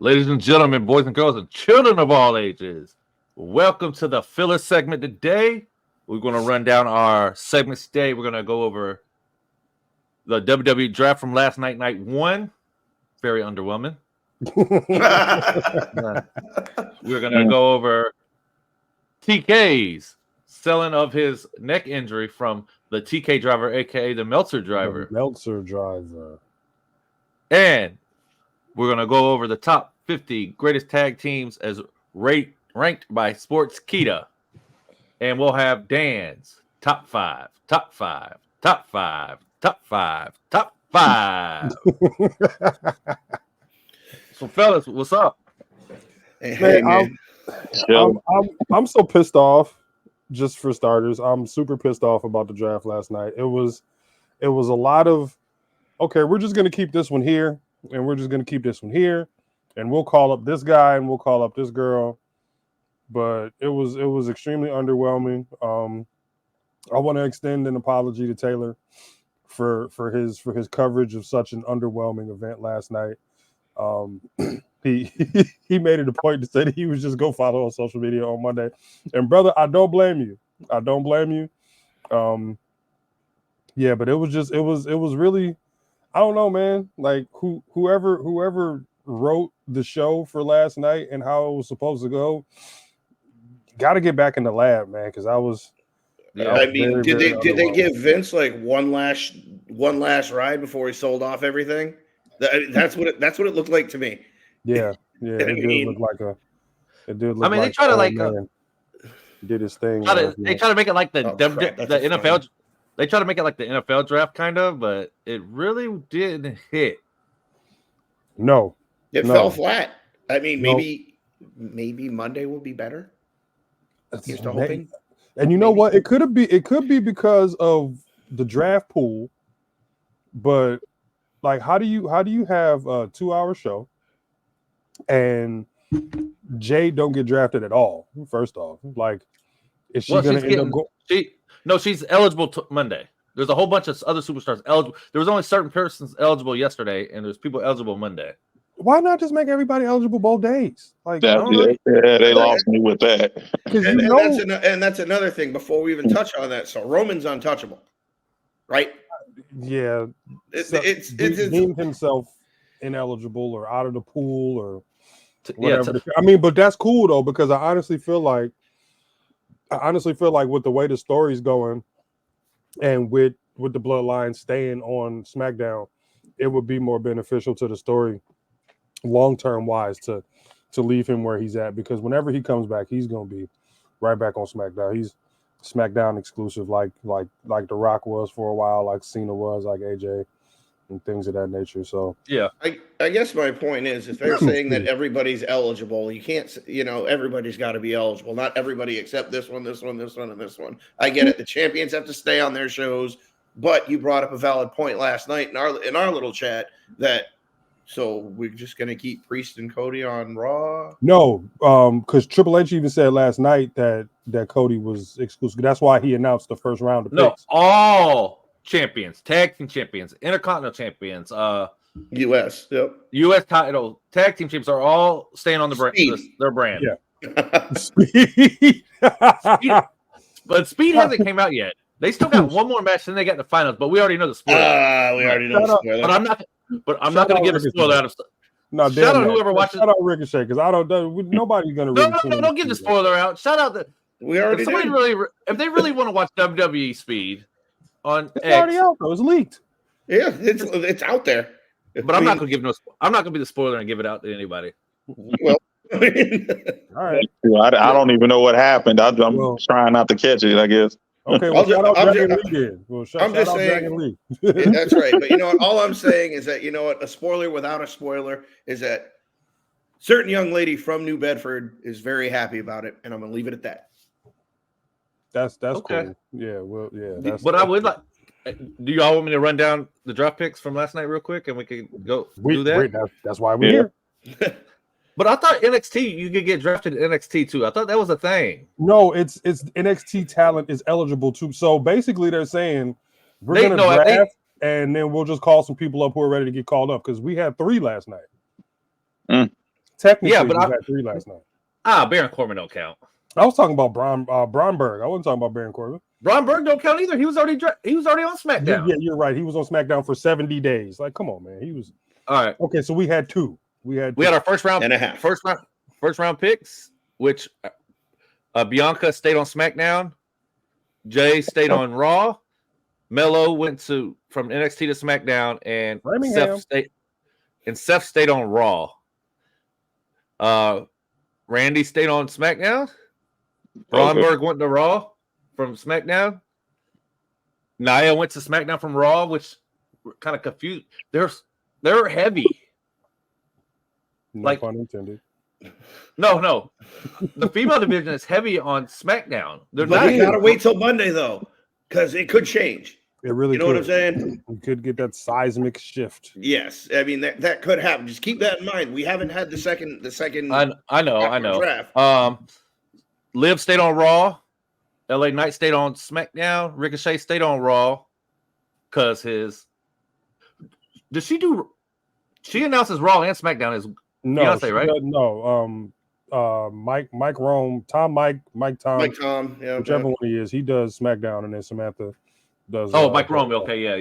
Ladies and gentlemen, boys and girls, and children of all ages, welcome to the filler segment today. We're going to run down our segments today. We're going to go over the WWE draft from last night, night one. Very underwhelming. We're going to go over TK's selling of his neck injury from the TK driver, aka the Meltzer driver. The Meltzer driver. And we're going to go over the top 50 greatest tag teams as ranked by Sports Kita. And we'll have Dan's top five. So, fellas, what's up? Hey, man. I'm so pissed off. Just for starters, I'm super pissed off about the draft last night. It was a lot of, okay, we're just gonna keep this one here, and we're just gonna keep this one here, and we'll call up this guy and we'll call up this girl. But it was extremely underwhelming. I want to extend an apology to Taylor for his coverage of such an underwhelming event last night. He made it a point to say that he was just go follow on social media on Monday. And brother, I don't blame you. Yeah, but it was really, I don't know, man. Like whoever wrote the show for last night and how it was supposed to go, got to get back in the lab, man, because I was. Yeah, I mean, did they give Vince like one last ride before he sold off everything? That's what it looked like to me. Yeah, it did look like a. It did look. I mean, like they try to did his thing. They try to make it like the NFL. Funny. They try to make it like the NFL draft, kind of, but it really didn't hit. No, it fell flat. I mean, maybe Monday will be better. Here's the hoping. And you know what? It could be because of the draft pool, but like, how do you have a 2-hour show and Jay don't get drafted at all? First off, like, is she going to end up going? She's eligible Monday. There's a whole bunch of other superstars eligible. There was only certain persons eligible yesterday, and there's people eligible Monday. Why not just make everybody eligible both days? Like, they lost me with that. And that's another thing. Before we even touch on that, so Roman's untouchable, right? Yeah, it's deemed himself ineligible or out of the pool or whatever. I mean, but that's cool though, because I honestly feel like with the way the story's going, and with the bloodline staying on SmackDown, it would be more beneficial to the story long-term wise to leave him where he's at, because whenever he comes back, he's going to be right back on SmackDown. He's SmackDown exclusive, like The Rock was for a while, like Cena was, like AJ, and things of that nature. So yeah, I guess my point is, if they're saying that everybody's eligible, you can't, everybody's got to be eligible. Not everybody except this one, and this one. I get it. The champions have to stay on their shows, but you brought up a valid point last night in our little chat that. So we're just gonna keep Priest and Cody on Raw? No, because Triple H even said last night that Cody was exclusive. That's why he announced the first round of picks. All champions, tag team champions, intercontinental champions, US, yep, US title, tag team champions are all staying on their brand. Yeah. Speed. But Speed hasn't came out yet. They still got one more match, then they got the finals. But we already know the spoiler. We already know the spoiler. But I'm not going to give a spoiler out of stuff. No, shout out whoever watches. Shout out Ricochet, because nobody's going to. No, don't give the spoiler out. Shout out we already. If they really want to watch WWE Speed on it's already out though. It's leaked. Yeah, it's out there. But I'm not going to give I'm not going to be the spoiler and give it out to anybody. Well, all right. I don't even know what happened. I'm trying not to catch it, I guess. Okay, well, shout out Dragon League then. Well, shout out Dragon League. That's right. But you know what? All I'm saying is that, a spoiler without a spoiler is that certain young lady from New Bedford is very happy about it, and I'm gonna leave it at that. That's okay. Cool. Yeah, well, yeah. But I would like. Do y'all want me to run down the draft picks from last night real quick, and we can do that? That's why we're here. But I thought NXT, you could get drafted in NXT too. I thought that was a thing. No, it's NXT talent is eligible too. So basically, they're saying we're going to draft, and then we'll just call some people up who are ready to get called up, because we had 3 last night. Technically, Yeah, but we I- had 3 last night. Baron Corbin don't count. I was talking about Bromberg. I wasn't talking about Baron Corbin. Braun Berg don't count either. He was already on SmackDown. Yeah, you're right. He was on SmackDown for 70 days. Like, come on, man. He was All right. okay. So we had 2. We had our first round and a half. first round picks, which Bianca stayed on SmackDown, Jay stayed on Raw, Melo went from NXT to SmackDown, and Seth stayed on Raw. Randy stayed on SmackDown. Bromberg went to Raw from SmackDown. Nia went to SmackDown from Raw, which we're kind of confused. They're heavy. no pun intended. No. The female division is heavy on SmackDown. They're But not. you gotta wait till Monday though, because it could change. It really You know could. what I'm saying? We could get that seismic shift. Yes, I mean that could happen. Just keep that in mind. We haven't had the second. I know. Draft. Liv stayed on Raw. LA Knight stayed on SmackDown. Ricochet stayed on Raw because she announces Raw and SmackDown is No, Beyonce, right? No. Mike Rome, Mike Tom, Yeah, whichever one he is, he does SmackDown, and then Samantha does. Mike Rome. Okay, yeah.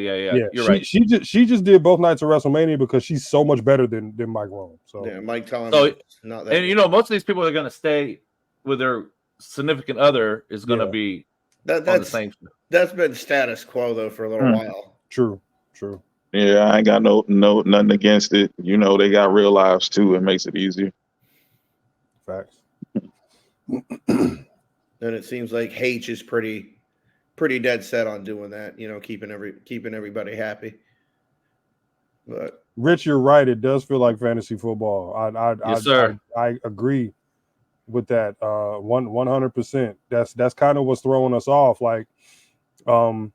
You're right. She just did both nights of WrestleMania because she's so much better than Mike Rome. So yeah, Mike Tom. So, not that. and Most of these people are going to stay with their significant other is going to be on the same. That's been status quo though for a little while. True. Yeah, I ain't got nothing against it. They got real lives too. It makes it easier. Facts. And it seems like H is pretty dead set on doing that. Keeping everybody happy. But Rich, you're right. It does feel like fantasy football. Yes, sir. I agree with that. 100%. That's kind of what's throwing us off. Like, but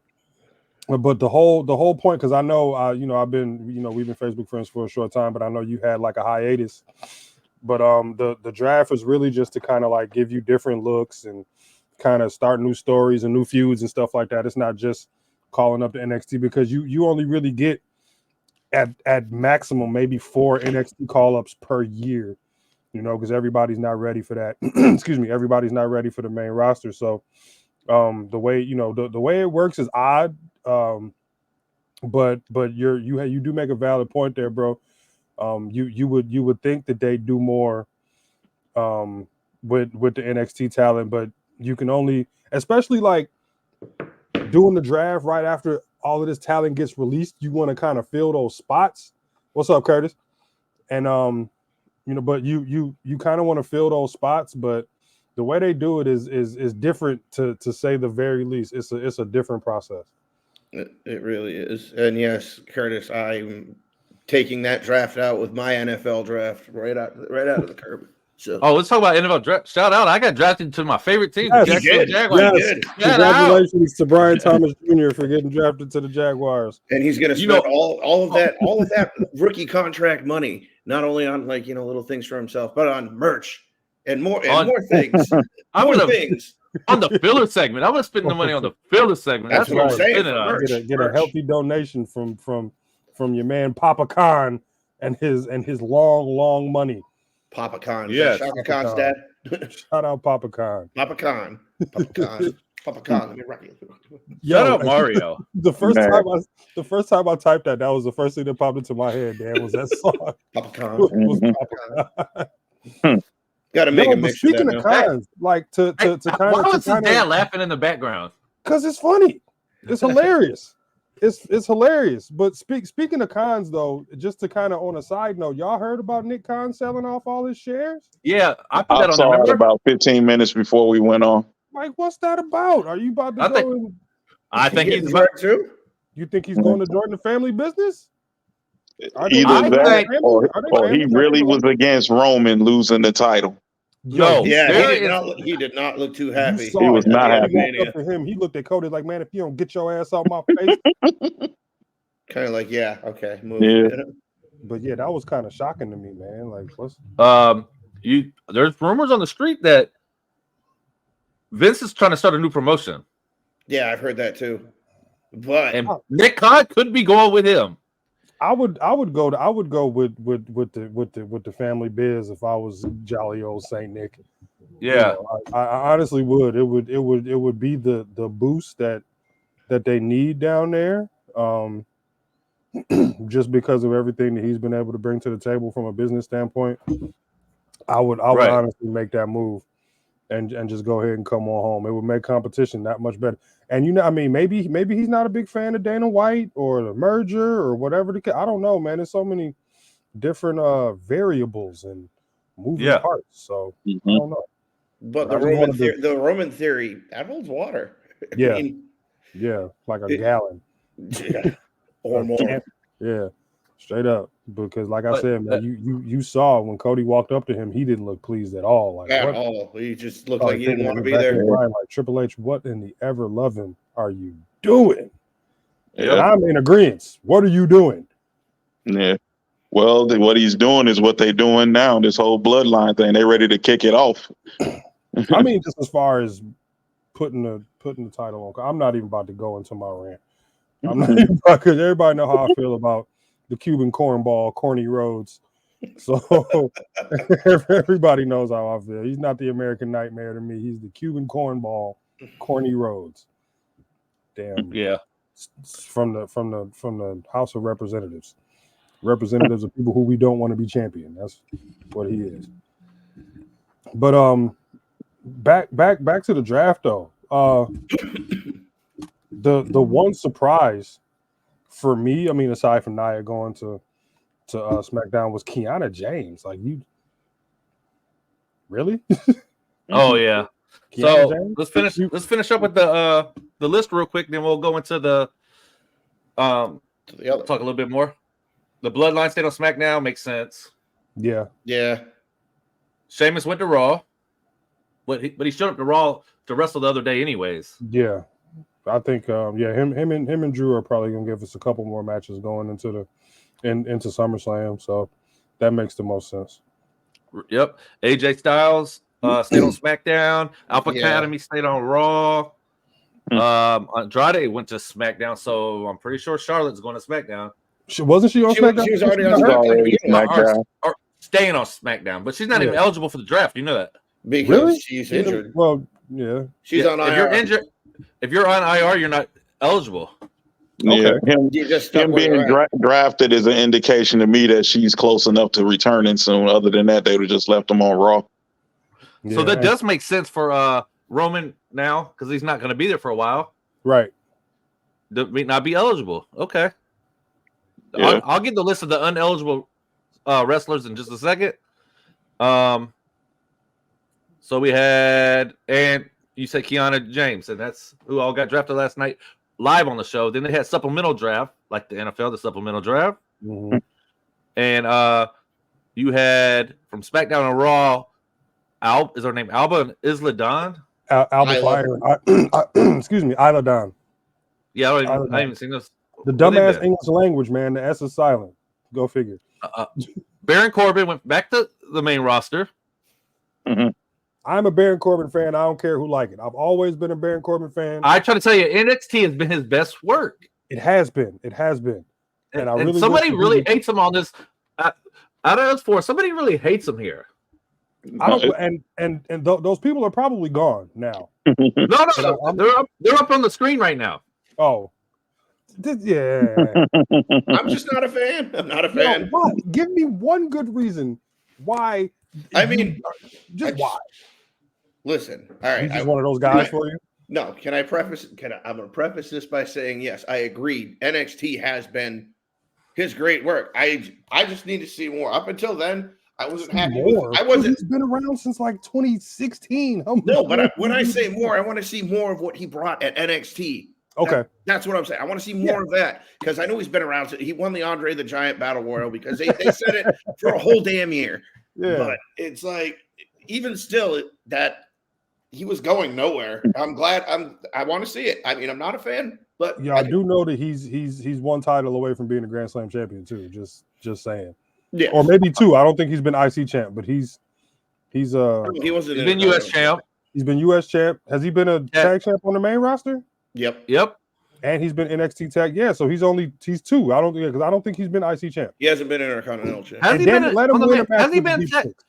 the whole point, because I know, I've been, we've been Facebook friends for a short time, but I know you had like a hiatus. But the draft is really just to kind of like give you different looks and kind of start new stories and new feuds and stuff like that. It's not just calling up the NXT, because you only really get at maximum maybe 4 NXT call-ups per year, because everybody's not ready for that. Excuse me, everybody's not ready for the main roster. So the way the way it works is odd. But you do make a valid point there, bro. You would think that they do more with the NXT talent, but you can only, especially like doing the draft right after all of this talent gets released, you want to kind of fill those spots. What's up, Curtis? And but you kind of want to fill those spots, but the way they do it is different, to say the very least. It's a different process. it really is. And yes, Curtis, I'm taking that draft out with my NFL draft right out of the curb. So let's talk about NFL draft. Shout out! I got drafted to my favorite team, Yes, the Jacksonville Jaguars. Yes. Shout out. Congratulations to Brian Thomas Jr. for getting drafted to the Jaguars. and he's going to spend all of that rookie contract money, not only on little things for himself, but on merch and more things. Things. On the filler segment. I'm gonna spend the money on the filler segment. That's what I'm saying. spending on. Merch. Get a healthy donation from your man Papa Khan and his long money. Papa Khan. Yes. Shaka Papa Khan's Khan. dad. Shout out Papa Khan. Papa Khan. Papa Khan. Let me rock you. Shout out Mario. The first time I typed that was the first thing that popped into my head. Dan, was that song? Papa Khan. Was Papa Khan. Got to make a But mix. speaking of cons, like to kind Why was his of, dad laughing in the background? because it's funny, it's hilarious. It's hilarious. But speaking of cons, though, just to kind of on a side note, y'all heard about Nick Khan selling off all his shares? Yeah, I put I that on saw there. it Remember? about 15 minutes before we went on. Like, what's that about? Are you about to go? I think he's right too. You think he's going to join the family business? Either that or he really was against Roman losing the title. No, Yeah, he did not look too happy. He was not happy. For him, he looked at Cody like, man, if you don't get your ass out my face. Kind of like, yeah, okay, move. Yeah. But yeah, that was kind of shocking to me, man. Like, what's there's rumors on the street that Vince is trying to start a new Yeah, I've heard that too. But and Nick Khan could be going with him. I would go with the family biz if I was jolly old Saint Nick. Yeah, I honestly would. It would be the boost that they need down there. Just because of everything that he's been able to bring to the table from a business standpoint, I would honestly make that move and just go ahead and come on home. It would make competition that much better. And maybe he's not a big fan of Dana White or the merger or whatever. I don't know, man. There's so many different variables and moving parts. So I don't know. But the Roman theory that holds water. Yeah, like a gallon. Yeah. Or more. Yeah, straight up. Because like I said, man, you saw when Cody walked up to him, he didn't look pleased at all. Like at all. He just looked like he didn't want to be there. Like Triple H, what in the ever loving are you doing? Yeah. I'm in agreement. What are you doing? Yeah. Well, what he's doing is what they're doing now. This whole bloodline thing, they're ready to kick it off. I mean, just as far as putting the title on, I'm not even about to go into my rant. I'm not even because everybody know how I feel about the Cuban cornball, Corny Rhodes. So everybody knows how I feel. He's not the American Nightmare to me. He's the Cuban cornball, Corny Rhodes. Damn. Yeah. From the House of Representatives. Representatives of people who we don't want to be champion. That's what he is. But back to the draft though. The one surprise for me, I mean, aside from Nia going to SmackDown, was Kiana James. Like, you really? Oh yeah. Kiana So James? let's finish up with the list real quick, then we'll go into the talk a little bit more. The Bloodline stayed on SmackDown, makes sense. Yeah. Sheamus went to Raw, but he showed up to Raw to wrestle the other day, anyways. Yeah. I think him and Drew are probably gonna give us a couple more matches going into SummerSlam, so that makes the most sense. Yep. AJ Styles stayed on SmackDown. Alpha Academy stayed on Raw. Andrade went to SmackDown, so I'm pretty sure Charlotte's going to SmackDown. Wasn't she on SmackDown? She was already on SmackDown. Or staying on SmackDown, but she's not even eligible for the draft. You know that because she's injured. Well, yeah, she's on IR. If you're injured, if you're on IR, you're not eligible. Yeah, okay. him being drafted is an indication to me that she's close enough to returning soon. Other than that, they would have just left him on Raw. Yeah. So that does make sense for Roman now because he's not going to be there for a while. Right. May not be eligible. Okay. Yeah. I'll get the list of the uneligible wrestlers in just a second. So we had, and you said Kiana James, and that's who all got drafted last night live on the show. Then they had supplemental draft, like the NFL, the supplemental draft. Mm-hmm. And you had from SmackDown and Raw, is her name Alba and Isla Dawn? Alba Fire. Excuse me, Isla Dawn. Yeah, I haven't seen this. The dumbass English language, man. The S is silent. Go figure. Baron Corbin went back to the main roster. Mm-hmm. I'm a Baron Corbin fan. I don't care who like it. I've always been a Baron Corbin fan. I try to tell you, NXT has been his best work. It has been. And I really somebody really hates him on this. Out of us four, somebody really hates him here. I don't. And those people are probably gone now. No, they're up on the screen right now. Oh. Yeah. I'm just not a fan. I'm not a fan. No, give me one good reason why. I mean, why? Listen, all right. He's just one of those guys for you. No, can I preface? I'm going to preface this by saying yes, I agree. NXT has been his great work. I just need to see more. Up until then, I wasn't happy. I wasn't. He's been around since like 2016. No, but when I say more, I want to see more of what he brought at NXT. Okay, that's what I'm saying. I want to see more of that because I know he's been around. He won the Andre the Giant Battle Royal because they said it for a whole damn year. Yeah, but it's like even still that he was going nowhere. I'm glad. I want to see it. I mean, I'm not a fan, but yeah, I do know that he's one title away from being a Grand Slam champion too. Just saying. Yeah, or maybe two. I don't think he's been IC champ, but he's been US champ. He's been US champ. Has he been a tag champ on the main roster? Yep. And he's been NXT tag. Yeah, so he's 2. I don't think he's been IC champ. He hasn't been Intercontinental champ. Has he then been let him on the win main- a match has he with the been Deep tag- Six.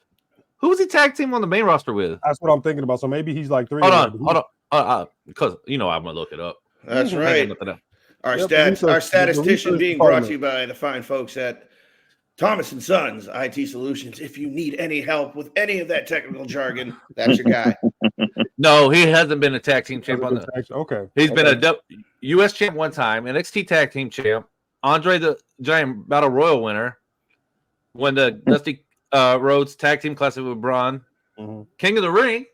Who's he tag team on the main roster with? That's what I'm thinking about. So maybe he's like 3. Hold on. Because I'm gonna look it up. That's I right. got nothing else. Our Yep, our the statistician research being brought department. to you by the fine folks at Thomas and Sons IT Solutions. If you need any help with any of that technical jargon, that's your guy. No, he hasn't been a tag team champ on the. Okay. He's been a U.S. champ one time, NXT tag team champ, Andre the Giant Battle Royal winner, won the Dusty Rhodes Tag Team Classic with Braun, King of the Ring.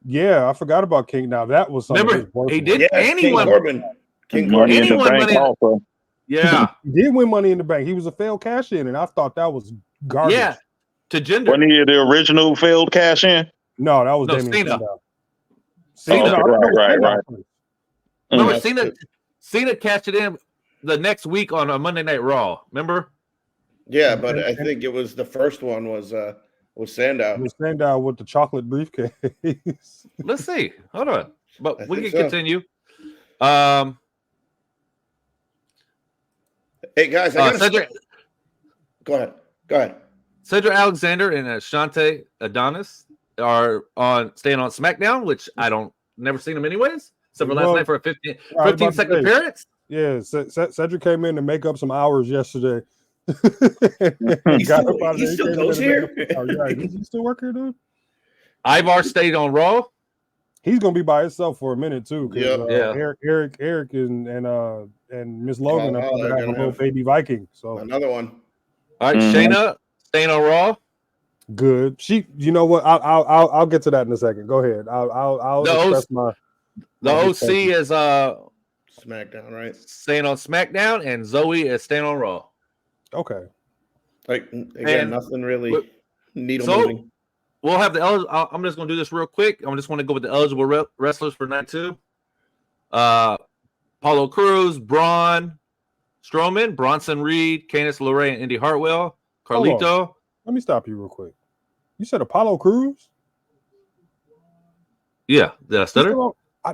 Yeah, I forgot about King. Now that was something. Remember, he did. Yes, anyone, King Corbin. King Money in the anyone bank money- also. yeah, He did win Money in the Bank. He was a failed cash in, and I thought that was garbage. yeah, to gender. Wasn't he the original failed cash in? No, that was No, Damien Cena. Sandow. Cena. Right. Remember, Mm. Cena cashed it in the next week on a Monday Night Raw. Remember? Yeah, but I think it was the first one was Sandow. It was Sandow with the chocolate briefcase. Let's see. Hold on, but I we can think so. continue. Hey guys, I gotta Cedric go ahead. Alexander and Ashante Adonis are staying on SmackDown, which I don't never seen them anyways, except for last Well, night for a I was about to 15-second say. appearance. Yeah, Cedric came in to make up some hours yesterday. He still goes here? He still work here, dude? Ivar stayed on Raw. He's gonna be by himself for a minute too. 'Cause, Yep. Yeah. Eric and Miss Logan are Valhalla going to are have a gonna little have- baby Viking. So Another one. All right, Shayna staying on Raw. good. You know what? I'll get to that in a second. Go ahead. I'll The express my. The OC is SmackDown, right? staying on SmackDown, and Zoe is staying on Raw. Okay. Like again, And- nothing really but- needle so- moving. We'll have I'm just going to do this real quick. I'm just going to go with the eligible wrestlers for night 2. Apollo Crews, Braun Strowman, Bronson Reed, Candice LeRae, and Indy Hartwell, Hold on. Carlito. Let me stop you real quick. You said Apollo Crews? Yeah, did I stutter?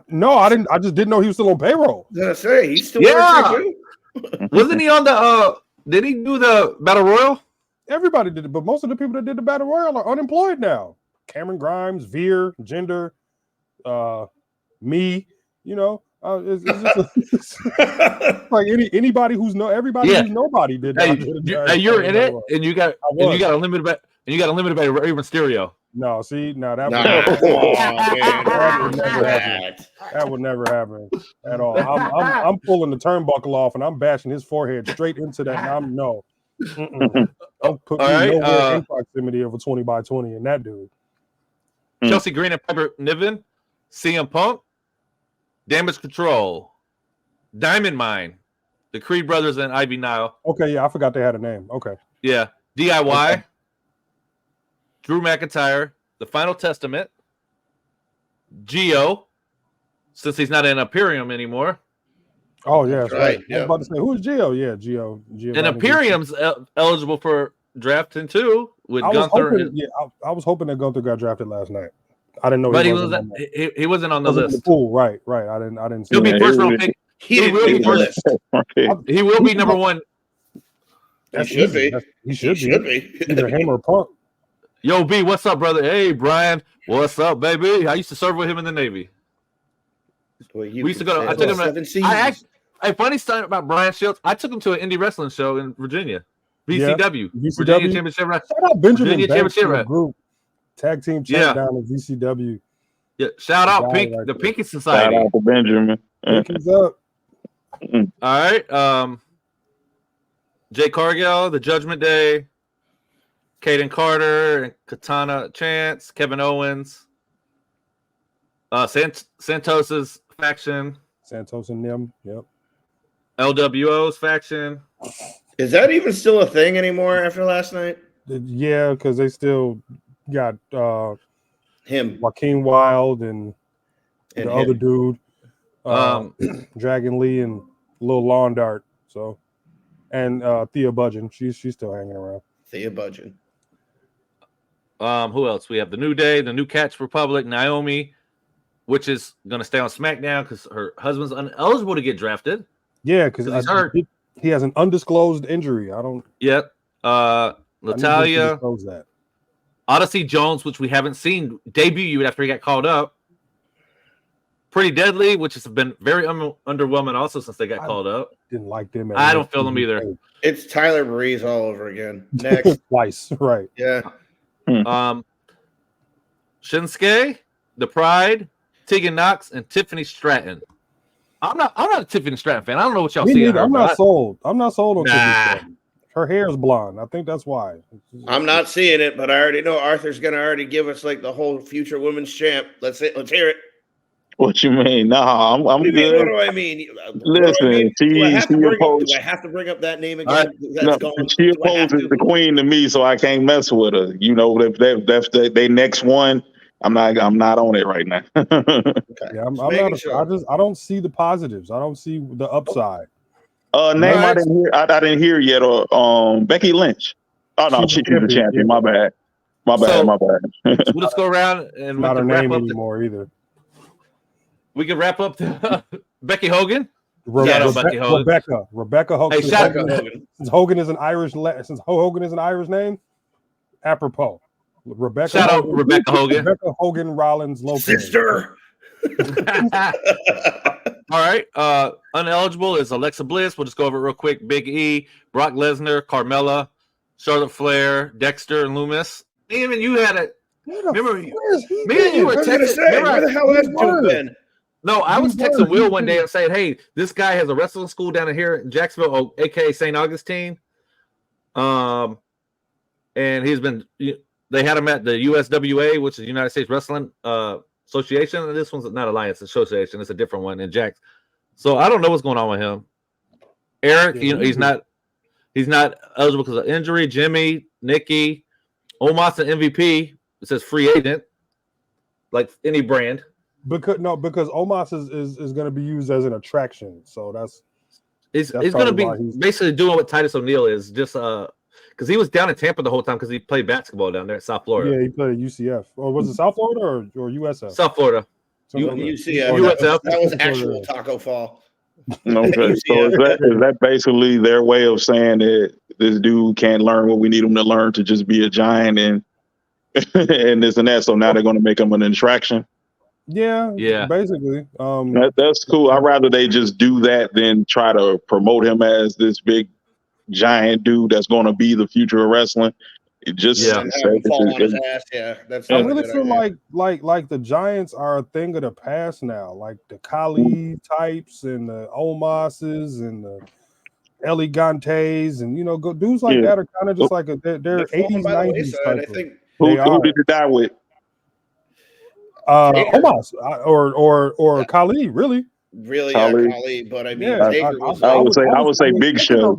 No, I didn't. I just didn't know he was still on payroll. I was gonna say he's still Yeah. working too. Wasn't he on the? Did he do the Battle Royal? Everybody did it, but most of the people that did the Battle Royal are unemployed now. Cameron Grimes, Veer, Jinder, me. You know, it's just like anybody who's everybody Yeah. who's nobody did that. Hey, you're in it, and you got a limited by Rey Mysterio. No, see, no, that Nah, would, come on, That would man. never happen. That would never happen at all. I'm pulling the turnbuckle off and I'm bashing his forehead straight into that. And no. Don't put me All right, nowhere in proximity of a 20 by 20 in that dude. Chelsea Green and Piper Niven, CM Punk, Damage Control, Diamond Mine, the Creed Brothers and Ivy Nile. Okay, yeah, I forgot they had a name. Okay. Yeah, DIY, Okay. Drew McIntyre, The Final Testament, Geo, since he's not in Imperium anymore, Oh, yeah, that's Right, right. I yeah. was about to say, who is Gio? Yeah, Gio. and Imperium's eligible for drafting too with I was Gunther. hoping, I was hoping that Gunther got drafted last night. I didn't know But he wasn't wasn't. on the- He wasn't on the wasn't in list. pool. Right. I didn't see He'll be that. first round pick. He He didn't will make be the list. He will be number one. That's He should easy. be. He He should should be. be. Either him or Punk. Yo, B, what's up, brother? Hey, Brian, what's up, baby? I used to serve with him in the Navy. Well, you We used to could go to- say I took it. him to- 7 seasons. I actually, a funny story about Brian Shields. I took him to an indie wrestling show in Virginia, VCW, VCW. Virginia Championship. Right? Shout out Benjamin Virginia Banks Championship, to the right? group. Tag team Yeah. champ down at VCW. Yeah, shout out Guy Pink, right the there. Pinky Shout Society. out to Benjamin. Pinky's up. All right, Jay Cargill, the Judgment Day, Caden Carter and Katana Chance, Kevin Owens, Santos's faction, Santos and them. Yep. LWO's faction. Is that even still a thing anymore after last night? Yeah, because they still got Him Joaquin Wild and and the him. other dude, Dragon Lee and Lil Lawn Dart. So, and Thea Budgeon, she's still hanging around. Thea Budgeon. Who else? We have the New Day, the New Catch Republic, Naomi, which is going to stay on SmackDown because her husband's ineligible to get drafted. Yeah, because he's hurt. He has an undisclosed injury. I don't. Yep. Natalia. That. Odyssey Jones, which we haven't seen debut after he got called up. Pretty Deadly, which has been very underwhelming also since they got called up. Didn't like them. I don't feel them either. It's Tyler Breeze all over again. Next. Twice, right. Yeah. Shinsuke, The Pride, Tegan Knox, and Tiffany Stratton. I'm not a Tiffany Stratton fan. I don't know what y'all see. I'm not sold. I'm not sold on Tiffany Nah. Stratton. Her hair is blonde. I think that's why. I'm not seeing it, but I already know Arthur's gonna already give us like the whole future women's champ. Let's hear it. What you mean? Nah, I'm What good. do I mean? Listen, Do I have to she bring up that name again? she opposes the queen to me, so I can't mess with her. You know, that's they next one. I'm not on it right now. Yeah, I'm not. Sure. I don't see the positives. I don't see the upside. Name I didn't hear yet. Becky Lynch. Oh no, she's the champion. Yeah. My bad. We'll just go around and not her name anymore either. We can wrap up to Becky Hogan. Rebecca Hogan. Hey, since Hogan is an Irish name, apropos. Rebecca. Shout out Rebecca Hogan. Rebecca Hogan Rollins Lopez. Sister. All right. Uneligible is Alexa Bliss. We'll just go over it real quick. Big E, Brock Lesnar, Carmella, Charlotte Flair, Dexter, and Loomis. Even you had it. Remember, me and you were texting. Where the hell has dude been? No, I was texting Will one day and saying, "Hey, this guy has a wrestling school down here in Jacksonville, aka St. Augustine." And he's been. They had him at the USWA, which is United States Wrestling Association, and this one's not Alliance Association; it's a different one in Jax. So I don't know what's going on with him. Eric, he's not eligible because of injury. Jimmy, Nikki, Omos, and MVP. It says free agent, like any brand. Because Omos is going to be used as an attraction, so he's going to be basically doing what Titus O'Neil is, just because he was down in Tampa the whole time because he played basketball down there at South Florida. Yeah, he played at UCF, or was it South Florida or USF? South Florida. UCF. USF. That was actual Taco Fall. Okay, so is that basically their way of saying that this dude can't learn what we need him to learn to just be a giant and this and that? So now they're going to make him an attraction. Yeah, basically. That's cool. I'd rather they just do that than try to promote him as this big giant dude that's going to be the future of wrestling. It just fall on his ass. Yeah, that's. I really feel like the Giants are a thing of the past now. Like the Khali types and the Omoses and the Elegantes and dudes like that are kind of just like they're 80s 90s type. Who did you die with? Omos or Khali, really. Really, Khali, but I mean, I would say Big Show.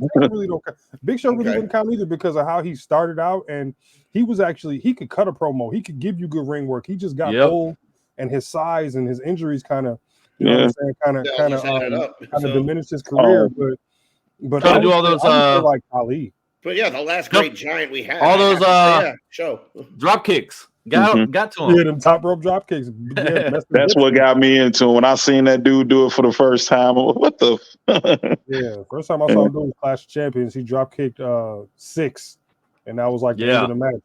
Big Show really wouldn't count either because of how he started out, and he could cut a promo, he could give you good ring work. He just got old, and his size and his injuries kind of, kind of diminished his career. But trying to do all those like Khali. But yeah, the last great giant we had. All those show drop kicks. Got to him. Yeah, them top rope drop kicks. Yeah, that's what got me into when I seen that dude do it for the first time. What the? First time I saw him do was Clash of Champions. He drop kicked 6, and that was like the end of the match.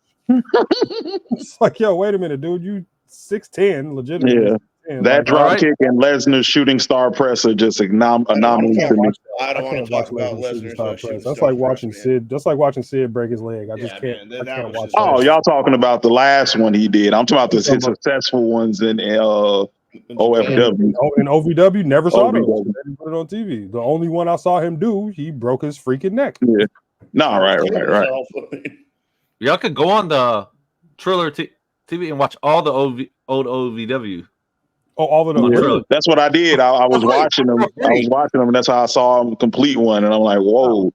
It's like, yo, wait a minute, dude, you 6'10", legitimately. Yeah. That drop kick and Lesnar's shooting star press are just anomalies to me. I don't want to talk about Lesnar's. That's like watching Sid. That's like watching Sid break his leg. I just can't. I can't watch. Oh, y'all talking about the last one he did? I'm talking about the successful ones in OFW. In OVW, never saw them. They didn't put it on TV. The only one I saw him do, he broke his freaking neck. Yeah. No, right. Y'all could go on the Triller TV and watch all the old OVW. Oh, all of them. Yeah, that's what I did. I was watching them. And that's how I saw him complete one. And I'm like, whoa.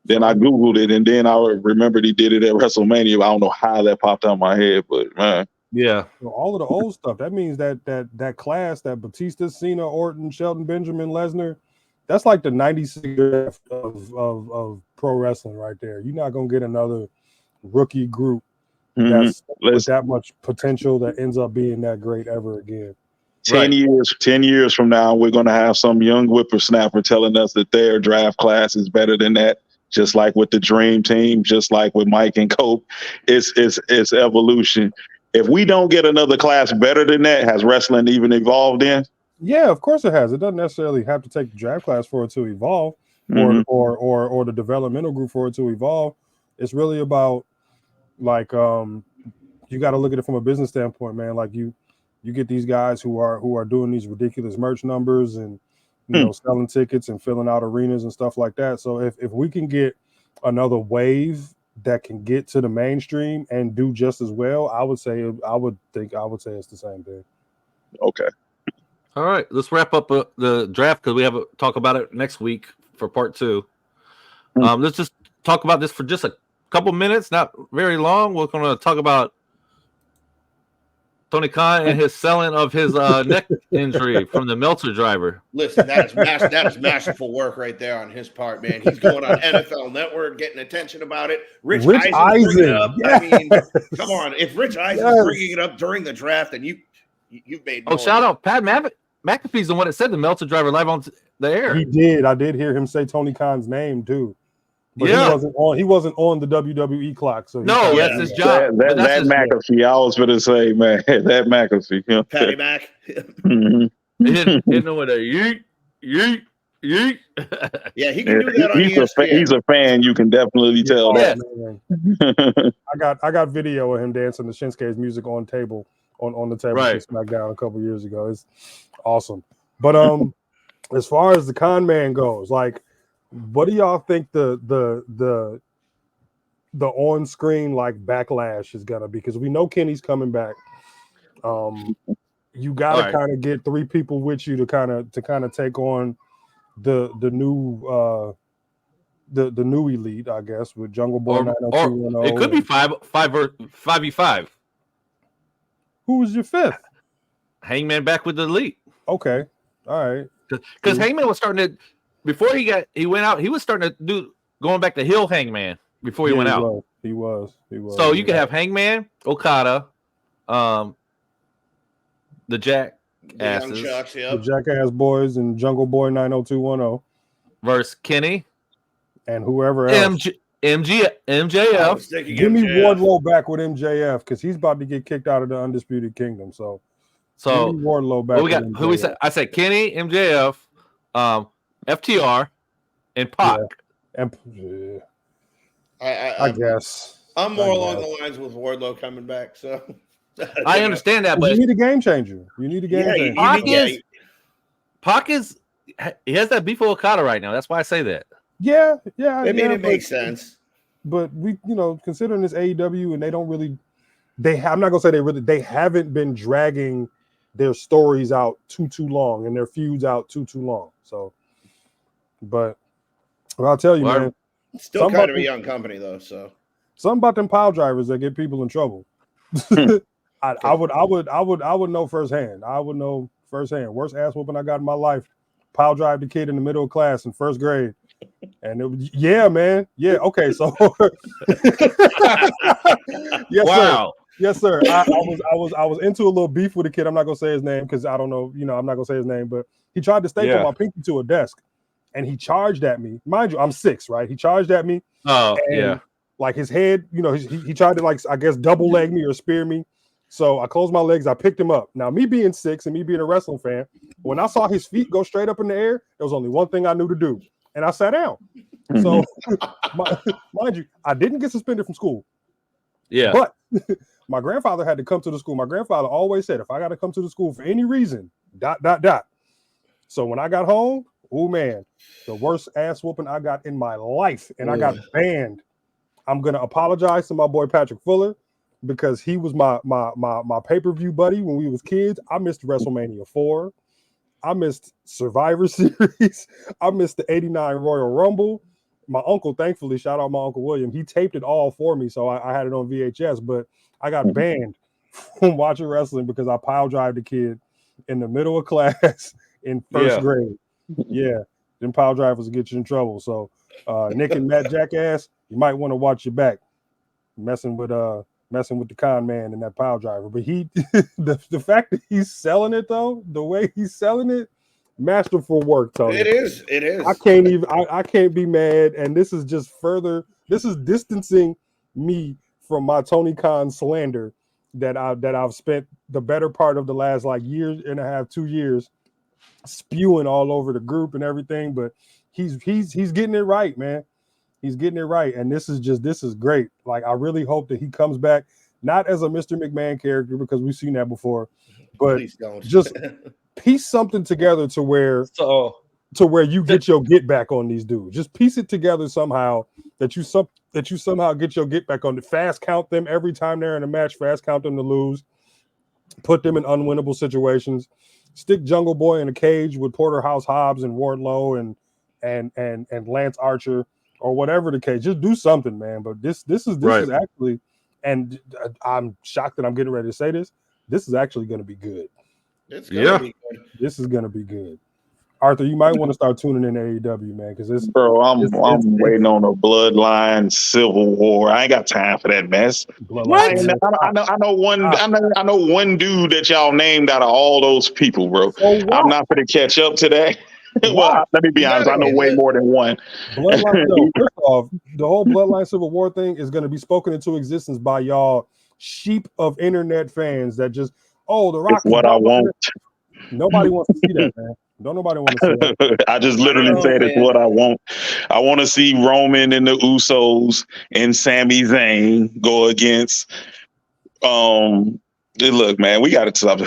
Then I Googled it, and then I remembered he did it at WrestleMania. I don't know how that popped out of my head, but man. Yeah. All of the old stuff. That means that class, that Batista, Cena, Orton, Shelton Benjamin, Lesnar, that's like the 96 draft of pro wrestling right there. You're not going to get another rookie group that's with that much potential that ends up being that great ever again. 10 years from now, we're going to have some young whippersnapper telling us that their draft class is better than that. Just like with the Dream Team, just like with Mike and Cope, it's evolution. If we don't get another class better than that, has wrestling even evolved in? Yeah, of course it has. It doesn't necessarily have to take the draft class for it to evolve, or the developmental group for it to evolve. It's really about like you got to look at it from a business standpoint, man. Like you get these guys who are doing these ridiculous merch numbers and selling tickets and filling out arenas and stuff like that. So if we can get another wave that can get to the mainstream and do just as well, I would say it's the same thing. Okay. All right, let's wrap up the draft because we have to talk about it next week for part 2. Let's just talk about this for just a couple minutes, not very long. We're going to talk about Tony Khan and his selling of his neck injury from the Meltzer driver. Listen, that is masterful work right there on his part, man. He's going on NFL Network, getting attention about it. Rich Eisen bringing it up. Yes. I mean, come on. If Rich Eisen's bringing it up during the draft, then you've made. Oh, shout out Pat McAfee's the one that said the Meltzer driver live on the air. He did. I did hear him say Tony Khan's name too. But he wasn't on the WWE clock. So that's his job. That McAfee, I was going to say, man, that McAfee. Patty Mac. Hitting him with a yeet. Yeah, he can do that on ESPN. He's a fan. You can definitely tell that. I got video of him dancing the Shinsuke's music on the table for SmackDown a couple years ago. It's awesome. But as far as the con man goes, like, what do y'all think the on screen like backlash is gonna be? Because we know Kenny's coming back. You gotta kind of get 3 people with you to kind of take on the new the new elite, I guess, with Jungle Boy 90210. It could be 5v5. Who was your 5th? Hangman back with the elite. Okay, all right. Because Hangman was starting to. Before he went out, he was starting to do going back to heel Hangman before he went out. He was. So you could have Hangman, Okada, the Jackasses, the Jackass Boys, and Jungle Boy 90210 versus Kenny and whoever else. MJF. Give me Wardlow back with MJF because he's about to get kicked out of the Undisputed Kingdom. So give me Wardlow back. We got who we said. I said Kenny, MJF. FTR and Pac. I guess I'm more along the lines with Wardlow coming back. So I understand that, but you need a game changer. Pac he has that beef with Okada right now. That's why I say that. Yeah. It makes sense. But we, considering this AEW and they don't really, I'm not gonna say they haven't been dragging their stories out too long and their feuds out too long. So, but I'll tell you, man, still kind of a young company though. So something about them pile drivers that get people in trouble. I would know firsthand. I would know firsthand. Worst ass whooping I got in my life. Pile drive the kid in the middle of class in 1st grade. And it was, man. Yeah. Okay. So yes, wow. Sir. Yes, sir. I was into a little beef with a kid. I'm not gonna say his name because I don't know. I'm not gonna say his name, but he tried to staple my pinky to a desk, and he charged at me. Mind you, I'm 6, right? He charged at me. Oh, yeah. Like his head, he tried to I guess double leg me or spear me. So I closed my legs. I picked him up. Now, me being 6 and me being a wrestling fan, when I saw his feet go straight up in the air, there was only one thing I knew to do, and I sat down. So, mind you, I didn't get suspended from school. Yeah, but my grandfather had to come to the school. My grandfather always said, if I got to come to the school for any reason, ... So when I got home, oh man, the worst ass whooping I got in my life, and I got banned. I'm gonna apologize to my boy Patrick Fuller because he was my pay-per-view buddy when we was kids. I missed WrestleMania 4. I missed Survivor Series. I missed the 89 Royal Rumble. My uncle, thankfully, shout out my Uncle William, he taped it all for me, so I had it on VHS, but I got banned from watching wrestling because I pile drive the kid in the middle of class in 1st grade. Yeah, them pile drivers will get you in trouble. So Nick and Matt Jackass, you might want to watch your back. Messing with messing with the con man and that pile driver. But he, the fact that he's selling it though, the way he's selling it, masterful work, Tony. It is. I can't be mad. And this is just further. This is distancing me from my Tony Khan slander that I've spent the better part of the last like year and a half, 2 years spewing all over the group and everything. But he's getting it right, man. He's getting it right, and this is great. Like, I really hope that he comes back, not as a Mr. McMahon character, because we've seen that before, but just piece something together to where you get your get back on these dudes. Just piece it together somehow that you somehow get your get back on the fast count them every time they're in a match, fast count them to lose, put them in unwinnable situations, stick Jungle Boy in a cage with Porterhouse Hobbs and Wardlow and Lance Archer, or whatever the case. Just do something, man. But this is actually, and I'm shocked that I'm getting ready to say this. This is actually going to be good. It's gonna be good. This is going to be good. Arthur, you might want to start tuning in AEW, man, because it's I'm waiting on a Bloodline Civil War. I ain't got time for that mess. I know one dude that y'all named out of all those people, bro. I'm not going to catch up to that. Well, let me be honest. I know way more than one. First off, the whole Bloodline Civil War thing is going to be spoken into existence by y'all sheep of internet fans that just, The Rock. It's what I want. Nobody wants to see that, man. Don't nobody want to see that. I just literally said it's what I want. I want to see Roman and the Usos and Sami Zayn go against. Look, man, we got to stop.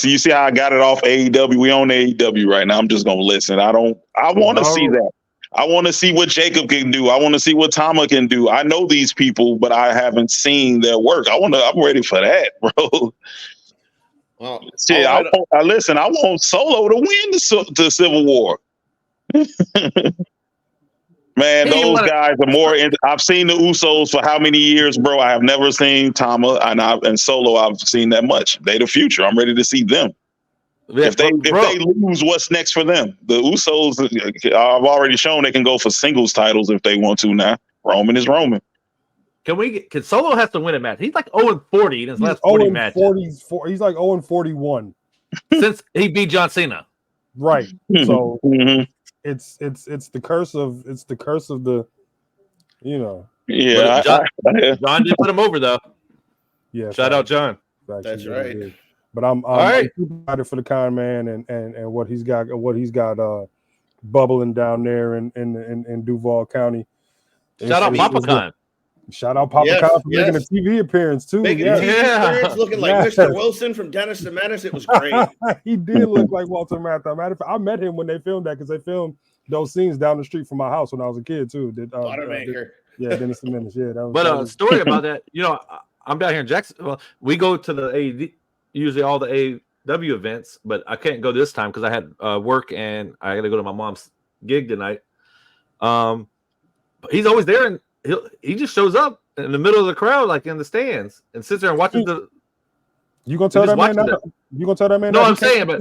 You see how I got it off AEW? We on AEW right now. I'm just gonna listen. I want to see that. I want to see what Jacob can do. I want to see what Tama can do. I know these people, but I haven't seen their work. I'm ready for that, bro. Well, see, I want Solo to win the Civil War. Man, those guys are more. I've seen the Usos for how many years, bro? I have never seen Tama and Solo. I've seen that much. They the future. I'm ready to see them. Yeah, if they lose, what's next for them? The Usos, I've already shown they can go for singles titles if they want to. Now Roman is Roman. Can Solo have to win a match? He's like 0-40 in his last 40 matches. He's like 0-41 since he beat John Cena. Right. So it's the curse of the, you know. Yeah. John did put him over though. Yeah. Shout out John. That's right. Good. But I'm super excited for the con man and what he's got bubbling down there in Duval County. Shout out Papa Khan. Shout out Papa Khan for making a TV appearance too. Making a TV appearance, looking like Mr. Wilson from Dennis the Menace. It was great. He did look like Walter Matthau. Matter of fact, I met him when they filmed that because they filmed those scenes down the street from my house when I was a kid too. Dennis the Menace. Yeah, that was. But story about that. You know, I'm down here in Jacksonville. We go to the usually all the AEW events, but I can't go this time because I had work and I got to go to my mom's gig tonight. But he's always there and he just shows up in the middle of the crowd, like in the stands, and sits there and watches the. You gonna tell that man? You gonna tell that man? No, I'm saying, but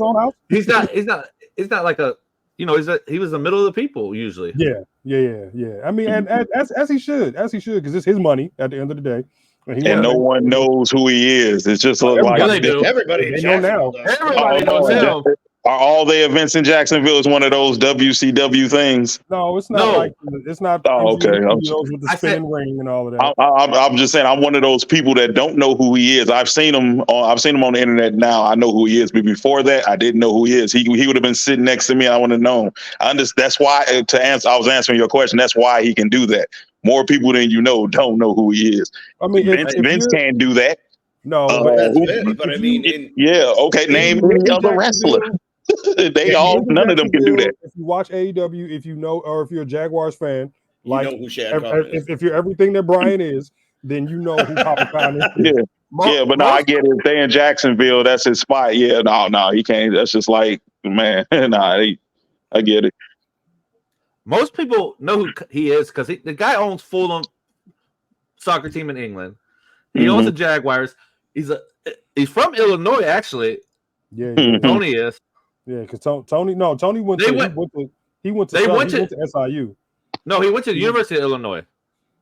he's not like a. You know, he was in the middle of the people usually. Yeah. I mean, and as he should, because it's his money at the end of the day. And no one knows who he is. It's just like everybody know now. Everybody knows him. Are all the events in Jacksonville is one of those WCW things? No, it's not. Like it's not. Oh, okay. With the spinning ring and all of that. I'm just saying, I'm one of those people that don't know who he is. I've seen him on the internet. Now I know who he is, but before that, I didn't know who he is. He would have been sitting next to me. I wouldn't have known. That's why I was answering your question. That's why he can do that. More people than you know don't know who he is. I mean, Vince can't do that. No, but I mean, okay. Name any other wrestler. None of them can do that. If you watch AEW, if you know, or if you're a Jaguars fan, like you know who Shad is. If you're everything that Brian is, then you know who Papa Khan is. But no, I get it. If they in Jacksonville, that's his spot. Yeah, no, he can't. That's just like, man, I get it. Most people know who he is because the guy owns Fulham soccer team in England. He owns the Jaguars. He's from Illinois, actually. Yeah, Tony is. Yeah, because Tony went to SIU. No, he went to the University of Illinois.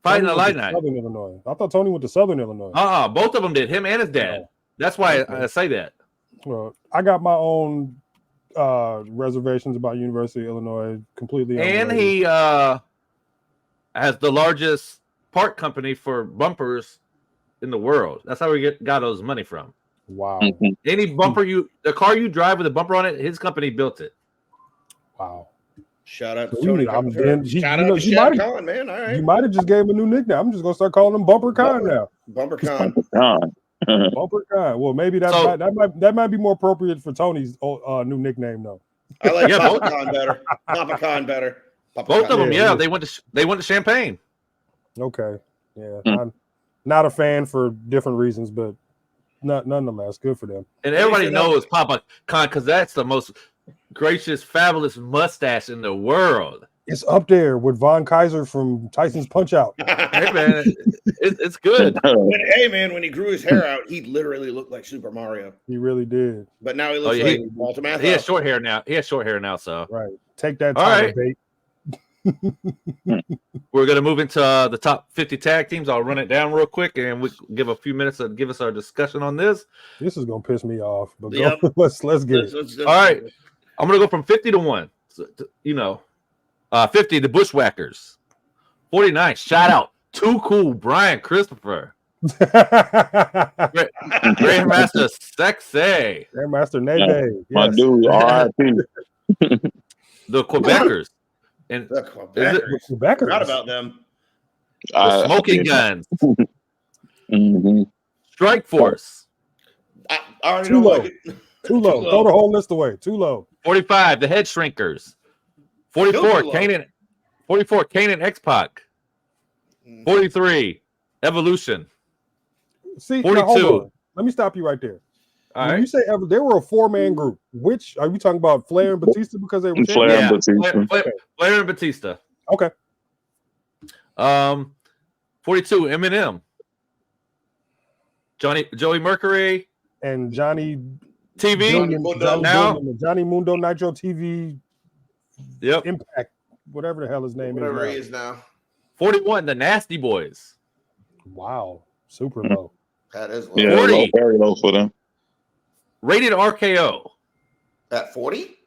Fighting Tony the went light to night. Southern Illinois. I thought Tony went to Southern Illinois. Both of them did. Him and his dad. That's why I say that. Well, I got my own reservations about University of Illinois. Completely. And unrelated. he has the largest part company for bumpers in the world. That's how we got those money from. Wow. Any bumper the car you drive with a bumper on it, his company built it. Wow. Shout out to So Tony. I'm Khan. then- Shout you out know, to you Shad might- Khan, man. All right. You might have just gave him a new nickname. I'm just gonna start calling him Bumper Khan now. Bumper Khan. God. Bumper Khan. Well, maybe that might be more appropriate for Tony's new nickname though. I like Yeah, Papa Khan better. Papa Khan better. Papa Both Khan. of them, Yeah, yeah. They went to Champaign. Okay. Yeah. I'm not a fan for different reasons, but nonetheless, good for them. And everybody knows Papa Khan because that's the most gracious, fabulous mustache in the world. It's up there with Von Kaiser from Tyson's Punch Out. Hey, man, it's good. When he grew his hair out, he literally looked like Super Mario. He really did. But now he looks yeah, like Walter Matthau. He has short hair now. So Right. Take that All title right. bait. we're gonna move into the top 50 tag teams. I'll run it down real quick, and we give a few minutes to give us our discussion on this. This is gonna piss me off. But Yep. let's get it. Let's- All right. I'm gonna go from 50 to 1. So, 50, the Bushwhackers. 49, shout out. Too Cool, Brian Christopher. Grandmaster Sexay. Grandmaster Neve. My Yes. dude, R.I.P. The Quebecers. And The Is it- Quebecers. Quebecers. Forgot about them. the Smoking Guns. Mm-hmm. Strike Force. I already Too know low. what Too low. Throw the whole list away. Too low. 45, the Head Shrinkers. 44, Still too low. Kanan. 44, Kanan X-Pac. 43, Evolution. See, 42. now, hold on. Let me stop you right there. All When right. you say they were a 4-man group, which are you talking about? Flair and Batista because they were Flair champions? and Batista. Flair and Batista. Okay. 42, Eminem. Joey Mercury. And Johnny TV. Johnny Mundo Nitro TV Yep. Impact, whatever the hell his name Whatever he is. is now. 41, the Nasty Boys. Wow, super low. That is low. Yeah, 40. low, very low for them. Rated RKO. At 40?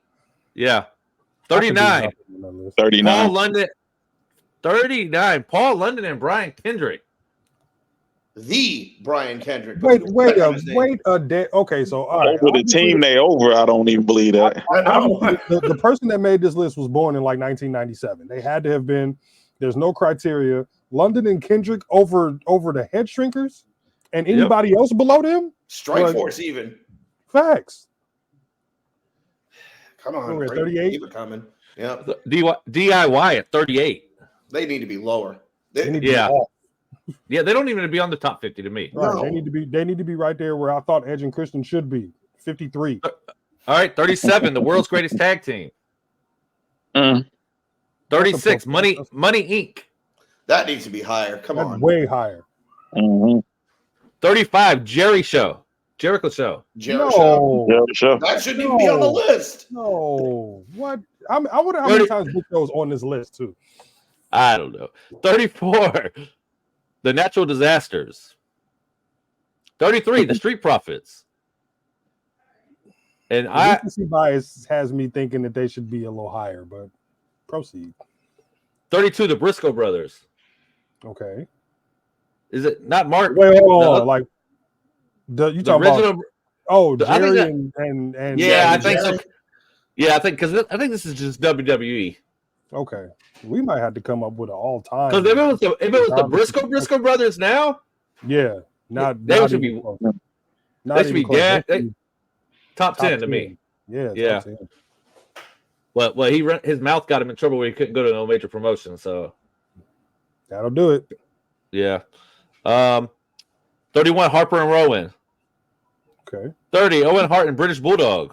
Yeah. I could be 39, up on that list. 39. Paul London. 39, Paul London and Brian Kendrick. The Brian Kendrick. Wait a day. Okay, so all right. Over the team they over, I don't even believe that. I know. The person that made this list was born in like 1997. They had to have been. There's no criteria. London and Kendrick over the Head Shrinkers, and anybody else below them. Strike Like- Force even. Facts. Come on. We're at Frank. 38? Keep it coming. Yeah. DIY at 38. They need to be lower. They need to Yeah. be off. Yeah, they don't even be on the top 50 to me. Right. No. They need to be right there where I thought Edge and Christian should be. 53. All right, 37, the world's greatest tag team. Mm. 36, Money Inc. That needs to be higher. Come That's on. way higher. Mm-hmm. 35, Jericho Show. Jericho. No. Yeah, sure. That shouldn't even be on the list. No. What? I wonder how many times Big Show's on this list too. I don't know. 34, the Natural Disasters. 33, the Street Profits. And I Recency bias has me thinking that they should be a little higher, but proceed. 32, the Briscoe Brothers. Okay. Is it not Mark? Wait, hold The- on. Like you the talking original? about? Oh, I think Jerry that- and Yeah, I and think so. Jerry. Yeah, I think this is just WWE. Okay, we might have to come up with an all-time. Because if it was the Briscoe brothers now, yeah, not They not should even be- close. they Not should even be close. dead. They should be top 10 to 10. me. Yeah, Yeah. top 10. Well, his mouth got him in trouble where he couldn't go to no major promotion. So That'll do it. yeah. 31, Harper and Rowan. Okay. 30, Owen Hart and British Bulldog.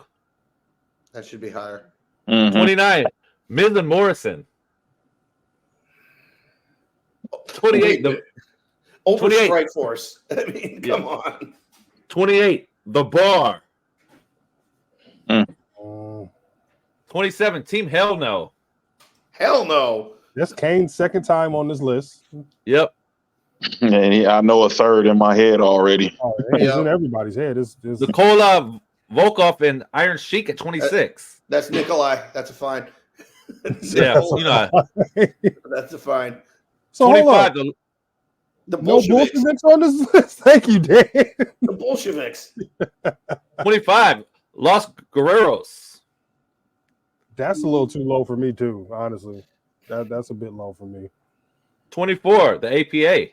That should be higher. Mhm. 29, Miz and Morrison. 28, the Over 28. Strike Force. I mean, come on. 28, The Bar. Mm, 27, Team Hell No. Hell no. That's Kane's second time on this list. Yep. And I know a third in my head already. Oh, it's in everybody's head. It's Nikola Volkov and Iron Sheik at 26. That's Nikolai. That's a fine. Yeah, you know. That's a fine. So 25. The no Bolsheviks. Bolsheviks on this list. Thank you, Dan. The Bolsheviks. 25. Los Guerreros. That's a little too low for me too. Honestly, that's a bit low for me. 24. The APA.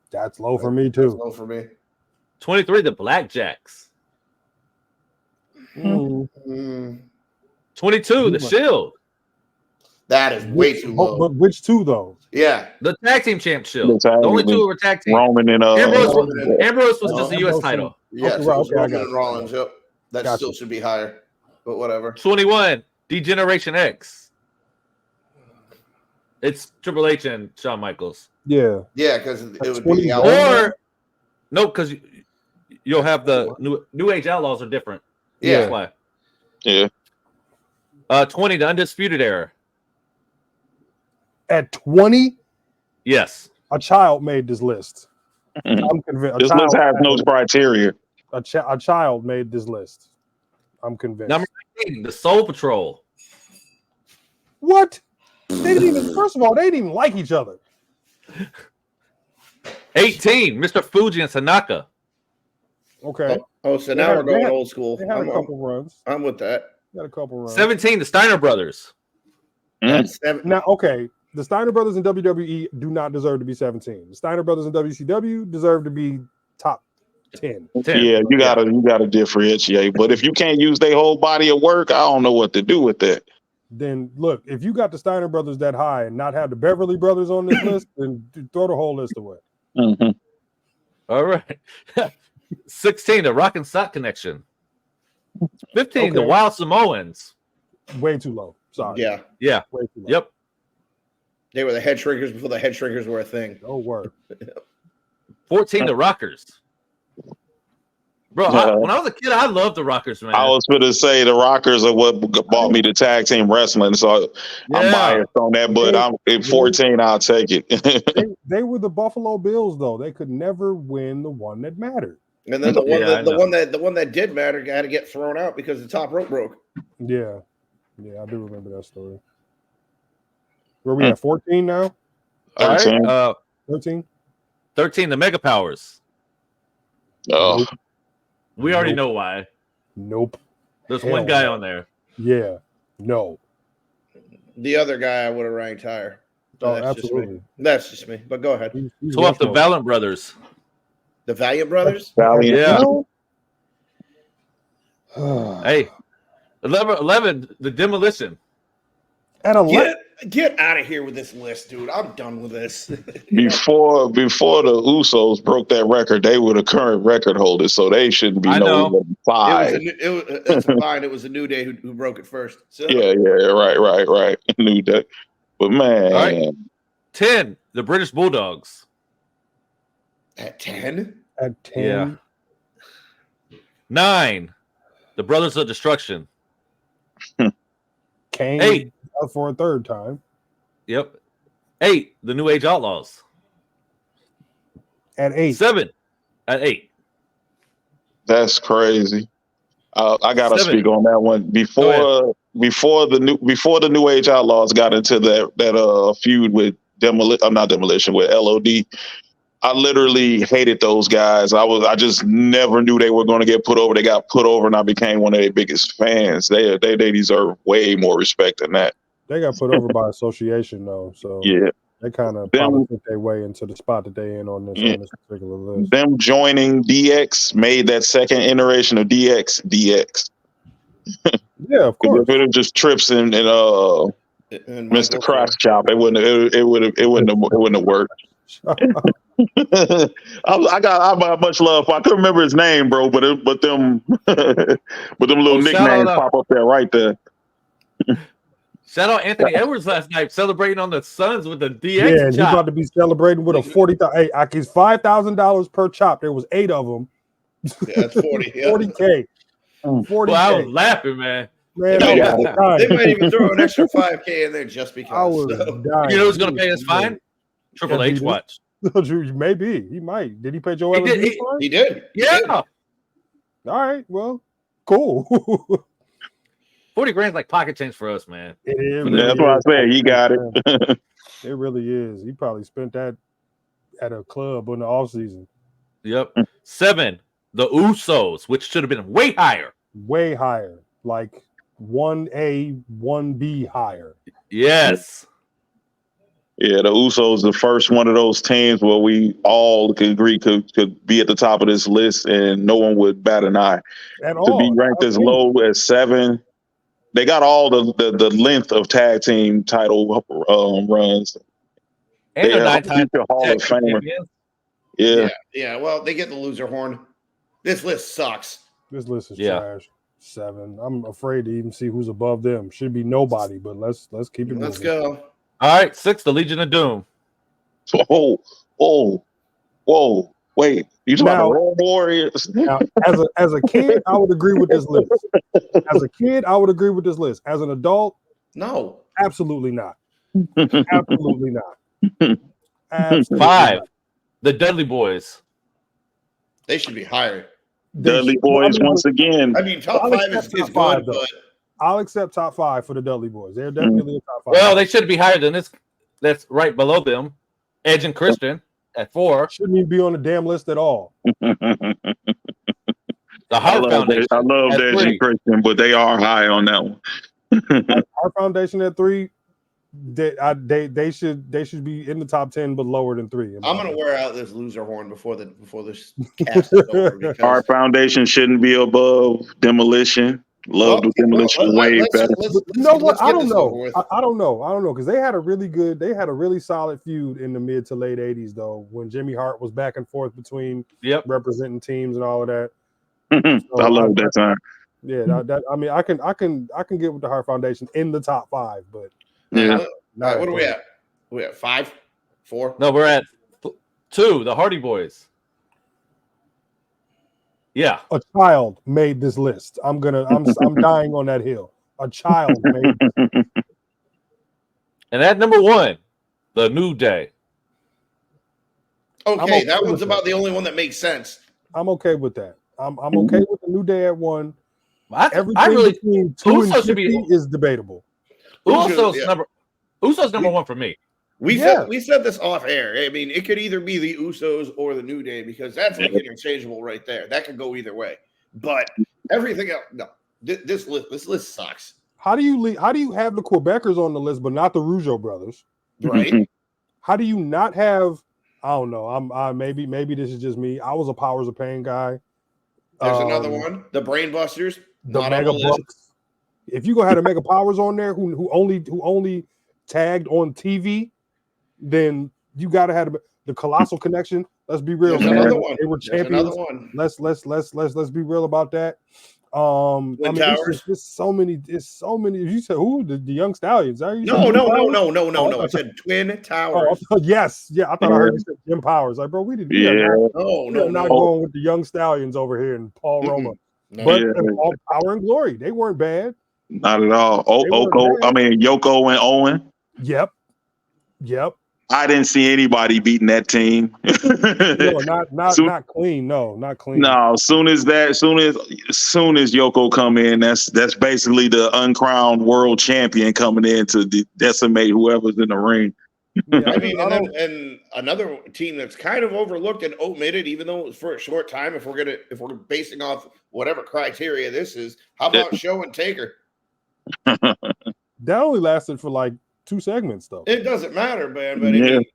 That's low for me That's too. low for me. 23. The Blackjacks. Mm. 22. The Shield. That is way too low. But which two though? Yeah. The Tag Team Champ Shield. The tag The only team. two were tag team. Roman and Ambrose was just a U.S. Ambrose title. Yeah. Okay, So right, it's okay, I Roman got and you. Rollins. Yep. That Gotcha. still should be higher. But whatever. 21. D-Generation X. It's Triple H and Shawn Michaels. Yeah. Yeah, because it would 20 be Or no, because you'll have the New Age Outlaws are different. Yeah. That's why. Yeah. 20. The Undisputed Era. At 20, Yes. a child made this list. I'm convinced. This list has no criteria. A child made this list. I'm convinced. Number 19. The Soul Patrol. What? They didn't even. First of all, they didn't even like each other. 18. Mr. Fuji and Tanaka. Okay. Oh, so now we're going old school. They had a couple runs. I'm with that. They had a couple runs. 17. The Steiner Brothers. That's seven. Now, okay, the Steiner brothers in WWE do not deserve to be 17. The Steiner brothers in WCW deserve to be top 10. 10. Yeah, you gotta differentiate. But if you can't use their whole body of work, I don't know what to do with that. Then look, if you got the Steiner brothers that high and not have the Beverly brothers on this list, then throw the whole list away. Mm-hmm. All right. 16. The Rock and Sock Connection. 15. The Okay. Wild Samoans. Way too low. Sorry. Yeah. Yeah. Way too low. Yep. They were the head shrinkers before the head shrinkers were a thing. No word. 14. The Rockers. Bro, when I was a kid, I loved the Rockers, man. I was going to say the Rockers are what bought me the tag team wrestling, so I'm Yeah. biased on that. But I'm at 14, I'll take it. They were the Buffalo Bills, though. They could never win the one that mattered. And then the one Yeah, the one that did matter had to get thrown out because the top rope broke. Yeah. Yeah, I do remember that story. Where we at 14 now? All right. 13. 13? 13. The Mega Powers. Oh, We already Nope. know why. Nope. There's Hell one guy no. on there. Yeah. No. The other guy I would have ranked higher. Oh, That's just me. absolutely. That's just me. But go ahead. He's 12. The Rushmore. Valiant Brothers. The Valiant Brothers? Valiant. Yeah. No. Hey. 11. The Demolition. At 11. Get out of here with this list, dude. I'm done with this. Before the Usos broke that record, they were the current record holders, so they shouldn't be I know. no 5. It's fine. It was a New Day who broke it first. So, Yeah, right. Knew that. But man, All right. 10. The British Bulldogs. At 10? At 10. Yeah. 9. The Brothers of Destruction. Kane 8. up for a third time. Yep. 8. The New Age Outlaws. At 8. 7. At 8. that's crazy. I gotta 7. speak on that one. Before the New Age Outlaws got into that feud with not Demolition, with LOD. I literally hated those guys. I just never knew they were going to get put over. They got put over, and I became one of their biggest fans. They deserve way more respect than that. They got put over by association, though. So Yeah, they kind of Them- took their way into the spot that they in on this particular list. them joining DX made that second iteration of DX. Yeah, of course. If it was just Trips and And Mr. Michael- Cross Chop, it wouldn't have worked. I much love. I couldn't remember his name, bro, but them little shout nicknames out. pop up there right there. Shout out Anthony Edwards last night celebrating on the Suns with the DX Yeah, and he's chop. about to be celebrating with a 40,000. Hey, he's $5,000 per chop. There was 8 of them. Yeah, that's 40. Yeah. 40K. Well, I 40K. was laughing, man. Man, They I was dying. might even throw an extra $5K in there just because. I was So. dying. You know who's going to pay his fine? Triple H. He Watch. Maybe he might. Did he pay Joel? He did. Yeah. Did. All right. Well, cool. 40 grand's like pocket change for us, man. That's what I said. He got it. It really is. He probably spent that at a club in the off season. Yep. 7, the Usos, which should have been way higher. Way higher, like 1A, 1B higher. Yes. Yeah, the Usos, the first one of those teams where we all could agree could be at the top of this list, and no one would bat an eye. To be ranked as low as 7, they got all the length of tag team title runs. And they a have 9-time Hall of Famer. Yeah. Well, they get the loser horn. This list sucks. This list is trash. 7. I'm afraid to even see who's above them. Should be nobody, but let's keep it. Let's moving. go. All right, 6, the Legion of Doom. Whoa! Wait, you talking about the Road Warriors? Now, as a kid, I would agree with this list. As a kid, I would agree with this list. As an adult, no, absolutely not. Absolutely not. Absolutely 5, not. the Dudley Boys. They should be higher. Dudley Boys once again. I mean, top 5 is good, but I'll accept top 5 for the Dudley Boys. They're definitely a top 5. Well, they should be higher than this. That's right below them. Edge and Christian at 4. Shouldn't even be on the damn list at all. The Hart Foundation. I love Edge and Christian, but they are high on that one. Our Foundation at 3. They should be in the top 10, but lower than 3. I'm gonna wear out this loser horn before this cast is over. Our Foundation shouldn't be above Demolition. Love the Demolition way better. You know what? I don't know. I don't know because they had a really solid feud in the mid to late 80s though, when Jimmy Hart was back and forth between representing teams and all of that. So I love that time. Yeah, I mean, I can get with the Hart Foundation in the top 5, but yeah. What are we at? We at 5, 4? No, we're at 2. The Hardy Boys. Yeah, a child made this list. I'm dying on that hill. A child made this. And at number 1, the New Day. Okay, that one's about the only one that makes sense. I'm okay with that. I'm okay with the New Day at 1. Everything between 2 and 50 is debatable. Usos number 1 for me. We said this off air. I mean, it could either be the Usos or the New Day because that's like interchangeable right there. That could go either way. But everything else, no. This list sucks. How do you have the Quebecers on the list but not the Rougeau brothers? Right? How do you not have? I don't know. Maybe this is just me. I was a Powers of Pain guy. There's another one. The Brain Busters. The Mega Bucks. If you gonna have the Mega Powers on there, who only tagged on TV, then you gotta have the Colossal Connection. Let's be real. There's another one. They were champions. Let's be real about that. I mean, it's so many. You said who? The Young Stallions? No. I said Twin Towers. Yes, yeah. I thought I heard you said Jim Powers. Like, bro, we did. We are not going with the Young Stallions over here and Paul Roma. No, but all Power and Glory, they weren't bad. Not at all. Yoko and Owen. Yep. I didn't see anybody beating that team. No, not clean. No, not clean. No, as soon as Yoko come in, that's basically the uncrowned world champion coming in to decimate whoever's in the ring. Yeah, I mean, and another team that's kind of overlooked and omitted, even though it was for a short time. If we're basing off whatever criteria this is, how about Show and Taker? That only lasted for like 2 segments, though. It doesn't matter, man. But didn't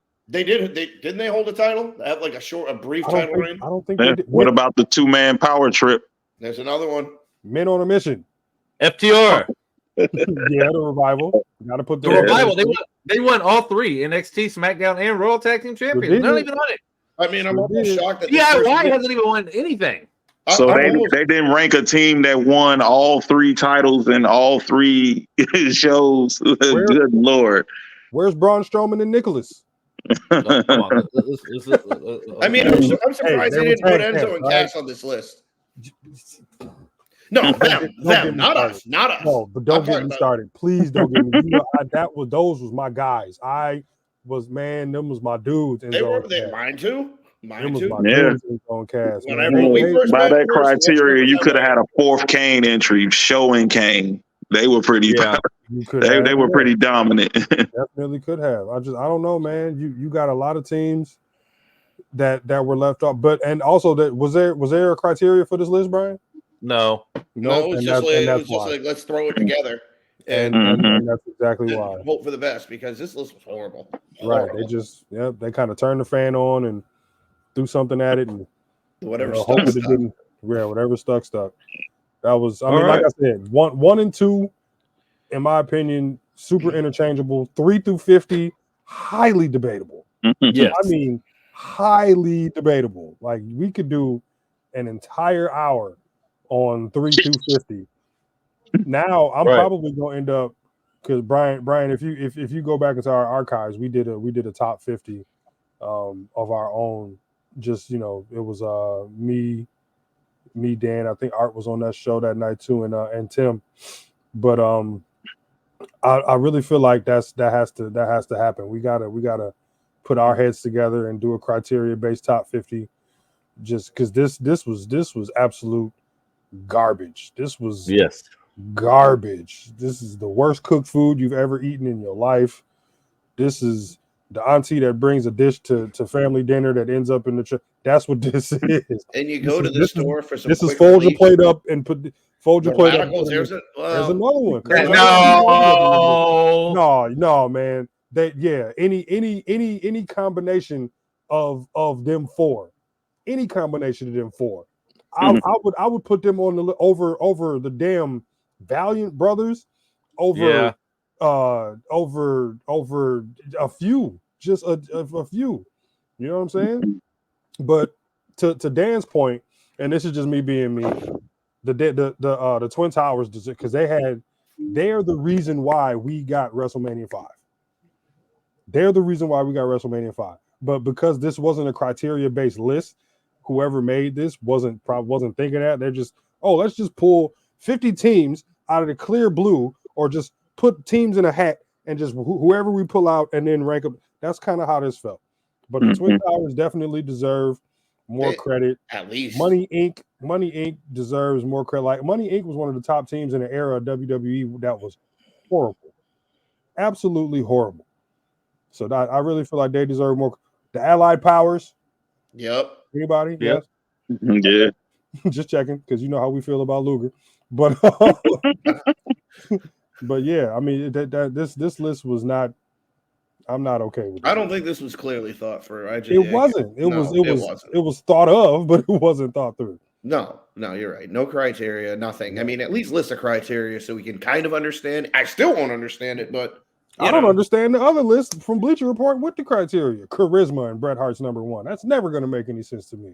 they hold a title? They have like a brief title reign. I don't think they did. What about the 2-man power trip? There's another one. Men on a Mission. FTR. Yeah, the Revival. Got to put the Revival. They won all 3 NXT, SmackDown, and Raw Tag Team Champions. They're not even on it. I mean, I'm almost shocked that DIY hasn't even won anything. So they didn't rank a team that won all 3 titles and all 3 shows. Good Lord. Where's Braun Strowman and Nicholas? I mean, I'm surprised they didn't put Enzo and Cass on this list. No, them, not us. No, but don't get me started. Please don't get me. Those was my guys. Them was my dudes. They mine too. Mine too. Yeah. On cast. By that criteria, you could have had a fourth Kane entry showing Kane. They were pretty. Yeah. They were pretty dominant. Definitely could have. I don't know, man. You got a lot of teams that were left off, and also that was there a criteria for this list, Brian? No. It was just like let's throw it together, and that's exactly why. Hope for the best, because this list was horrible. Right? They kind of turned the fan on and threw something at it, and whatever stuck. That was. I mean, like I said, 1 and 2, in my opinion, super interchangeable. 3 through 50, highly debatable. Yes. I mean, highly debatable. Like, we could do an entire hour on 3 through 50. Now I'm probably going to end up, because Brian, if you go back into our archives, we did a top 50 of our own. Just, it was me, Dan. I think Art was on that show that night too, and Tim. But I really feel like that has to happen. We gotta put our heads together and do a criteria-based top 50. Just because this was absolute garbage. This was garbage. This is the worst cooked food you've ever eaten in your life. This is the auntie that brings a dish to family dinner that ends up in the that's what this is. And you go to the store for some. This is fold your plate up and fold your plate up. There's another one. No, man. Any combination of them four. Any combination of them four. I would put them on the over the damn Valiant Brothers, over a few, just a few. You know what I'm saying? But to Dan's point, and this is just me being me, the Twin Towers, because they're the reason why we got WrestleMania 5. They're the reason why we got WrestleMania 5. But because this wasn't a criteria-based list, whoever made this wasn't thinking that. They're just, let's just pull 50 teams out of the clear blue, or just put teams in a hat and just whoever we pull out and then rank them. That's kind of how this felt. But the Twin Towers definitely deserve more credit. At least Money Inc. deserves more credit. Like, Money Inc. was one of the top teams in the era of WWE that was horrible, absolutely horrible. So I really feel like they deserve more. The Allied Powers. Yep. Anybody? Yep. Yes. Yeah. Just checking, because you know how we feel about Luger. But but yeah, I mean this list was not. I'm not okay with it. I don't think this was clearly thought through. It wasn't. It was thought of, but it wasn't thought through. No, you're right. No criteria, nothing. I mean, at least list a criteria so we can kind of understand. I still won't understand it, but I don't understand the other list from Bleacher Report with the criteria. Charisma and Bret Hart's number 1. That's never going to make any sense to me.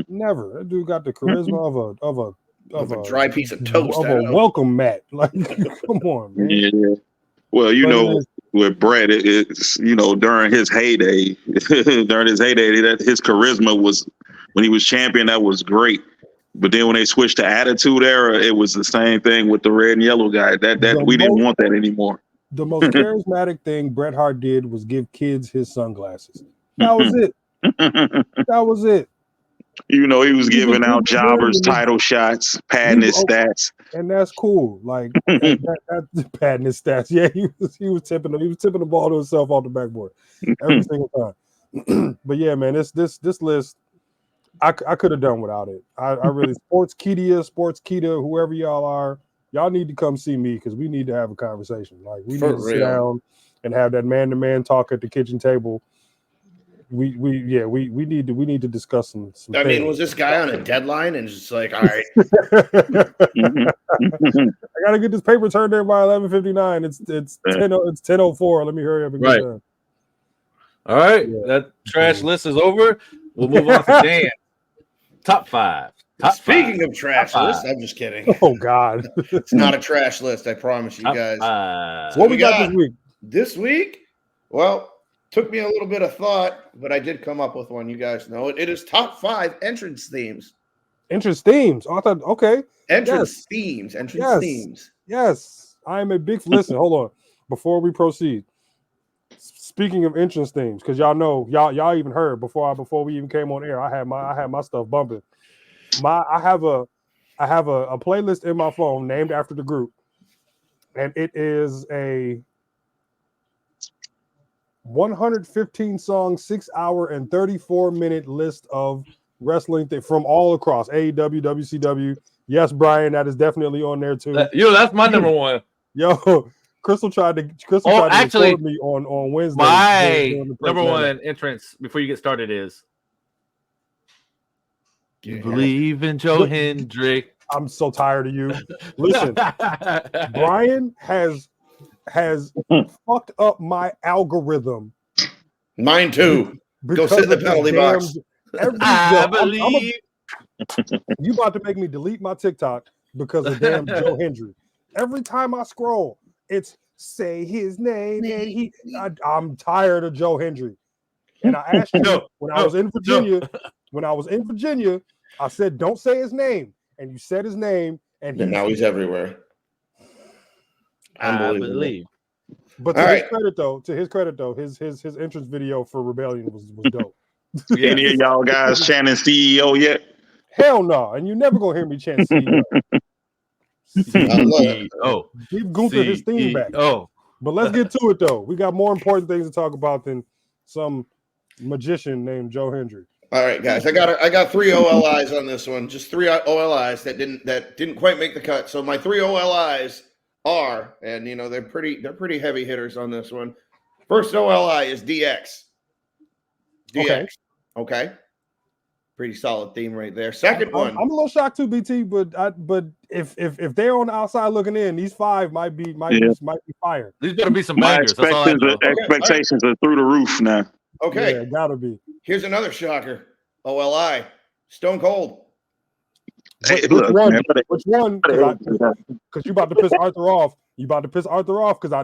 Never. That dude got the charisma of a dry piece of toast. Of a welcome mat. Like, come on, man. Yeah. Well, with Bret, it's during his heyday, that his charisma was, when he was champion, that was great. But then when they switched to Attitude Era, it was the same thing with the red and yellow guy. That we didn't want that anymore. The most charismatic thing Bret Hart did was give kids his sunglasses. That was it. That was it. He was giving out jobbers title shots, padding his stats, and that's cool. Like that padding his stats. Yeah, he was tipping the ball to himself off the backboard every single time. But yeah, man, this list, I could have done without it. I really Sports Keita, whoever y'all are, y'all need to come see me, because we need to have a conversation. Like, we need to sit down and have that man-to-man talk at the kitchen table. We need to discuss some I mean, was this guy on a deadline and just like, all right, I gotta get this paper turned in by 11:59. It's 10:04. Let me hurry up and get done. All right, that trash list is over. We'll move on to Dan. Top 5. Speaking of trash list, I'm just kidding. Oh God, it's not a trash list. I promise you guys. So what we got this week? This week, well, took me a little bit of thought, but I did come up with one. You guys know it. It is top 5 entrance themes Entrance themes. Oh, I thought, okay. Entrance themes. Yes. I am a big listen. Hold on. Before we proceed. Speaking of entrance themes, because y'all know, y'all even heard before we even came on air, I had my stuff bumping. I have a playlist in my phone named after the group, and it is a 115 song, 6 hour and 34-minute list of wrestling from all across AEW, WCW. Yes, Brian, that is definitely on there too. That's my number one. Yo, Crystal tried to actually, record me on Wednesday. My number one entrance before you get started is "You Believe in Joe Hendrick." I'm so tired of you. Listen, Brian has fucked up my algorithm. Mine too. Go sit in the penalty box. I believe. You about to make me delete my TikTok because of damn Joe Hendry. Every time I scroll, it's say his name, and I'm tired of Joe Hendry. And I asked you when I was in Virginia. When I was in Virginia, I said, "Don't say his name," and you said his name, and now he's everywhere. I believe. But to his credit though, his entrance video for Rebellion was dope. Any of y'all guys chanting CEO yet? Hell no, and you're never gonna hear me chant CEO. CEO. Give Gunther his theme back. But let's get to it though. We got more important things to talk about than some magician named Joe Hendry. All right, guys. I got 3 OLIs on this one. Just 3 OLIs that didn't quite make the cut. So my 3 OLIs are, and they're pretty heavy hitters on this one. First OLI is DX. Okay. Pretty solid theme right there. Second one. I'm a little shocked too, BT, but if they're on the outside looking in, these 5 might be fire. These better be some bangers. Expectations are through the roof now. Okay. Yeah, gotta be. Here's another shocker. OLI. Stone Cold. Hey, which one? Because you about to piss Arthur off. Because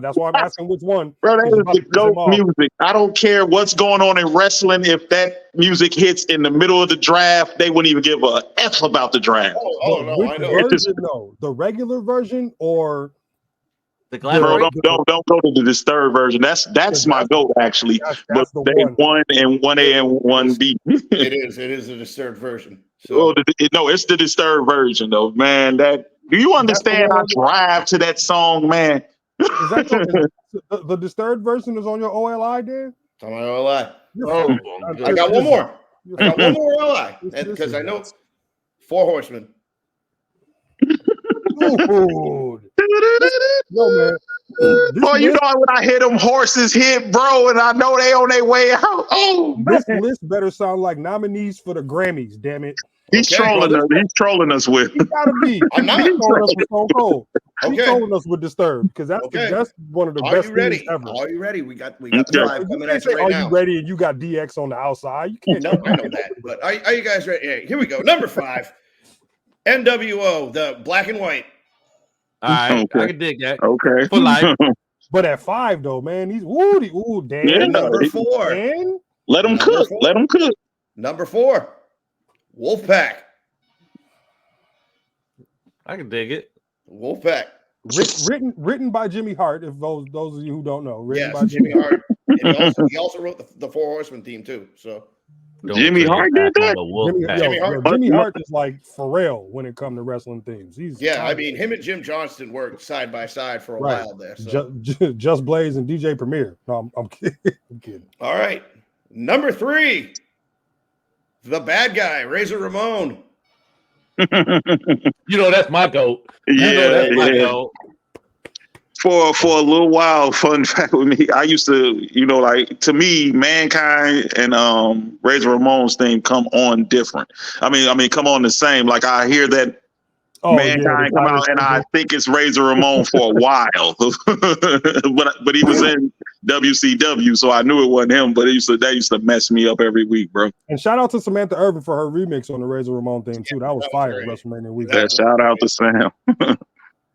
that's why I'm asking which one. Bro, that is the GOAT music. I don't care what's going on in wrestling. If that music hits in the middle of the draft, they wouldn't even give a F about the draft. No, I know. The regular version or the Bro, don't go to the disturbed version. That's my GOAT actually. That's but they won in 1A and 1B. It is a disturbed version. So. No, it's the disturbed version though, man. Do you understand? I drive to that song, man. Is that the disturbed version is on your OLI, Dan? It's on my OLI. I got one more. I got one more OLI because I know 4 Horsemen. Dude. No, man. You know when I hear them horses hit, bro, and I know they on their way out. Oh, this list better sound like nominees for the Grammys. Damn it. He's trolling us. He's trolling us with. He gotta be. I'm not trolling us with Stone Cold. He's trolling us with Disturbed because that's one of the best things ever. Are you ready? We got 5 coming at you right now. Are you ready? And you got DX on the outside. You can't. No, I know that. But are you guys ready? Hey, here we go. Number 5, NWO, the black and white. All right, I can dig that. Okay, for life. But at 5 though, man, he's Dan. Yeah, number 4. Dan? Let him cook. Let him cook. Number 4, Wolfpack. I can dig it. Wolfpack. Written by Jimmy Hart. If those of you who don't know, written by Jimmy Hart. And he also wrote the 4 Horsemen theme too. So Jimmy Hart did that. Jimmy Hart is like Pharrell when it comes to wrestling themes. I mean, him and Jim Johnston worked side by side for a while there. So. Just Blaze and DJ Premier. No, I'm kidding. I'm kidding. All right, number 3, the bad guy, Razor Ramon. That's my GOAT. That's my GOAT. For a little while, fun fact with me, I used to, to me, Mankind and Razor Ramon's thing come on different. I mean, come on the same. Like I hear that Mankind come out, and I think it's Razor Ramon for a while, but he was in WCW, so I knew it wasn't him. But that used to mess me up every week, bro. And shout out to Samantha Irvin for her remix on the Razor Ramon thing too. That was fire. WrestleMania week. Shout out to Sam.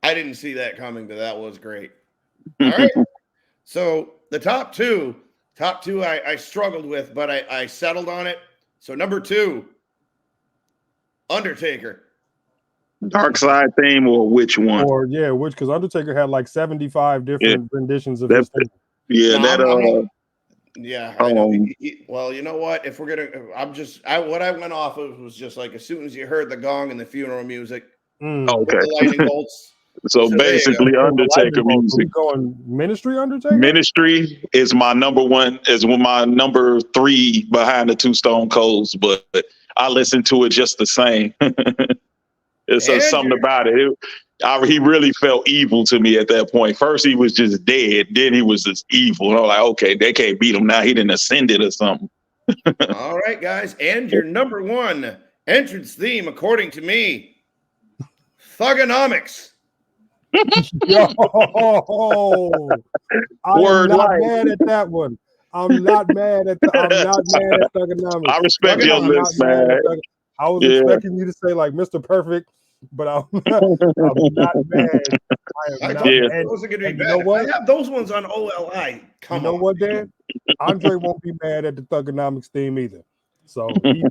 I didn't see that coming, but that was great. All right. So the top two I struggled with, but I settled on it. So number 2, Undertaker. Dark Side theme or which one? Or which because Undertaker had like 75 different renditions of his theme. Yeah, No, yeah, I know. Well, you know what? If we're gonna, what I went off of was just like as soon as you heard the gong and the funeral music, okay, the lightning bolts. So basically, Undertaker music. Going Ministry Undertaker. Ministry is my number one. Is my number 3 behind the 2 Stone Colds, but I listen to it just the same. It's something about it. He really felt evil to me at that point. First, he was just dead. Then he was just evil. And I'm like, okay, they can't beat him now. He didn't ascended or something. All right, guys. And your number 1 entrance theme, according to me, Thugonomics. Yo, I'm not mad at that one. I'm not mad at Thugonomics. I respect your list, man. I was expecting you to say like Mr. Perfect, but I'm not mad. I am not mad. Those are going to be bad. You know what? I have those ones on OLI. You know what, Dan? Andre won't be mad at the Thugonomics theme either. So I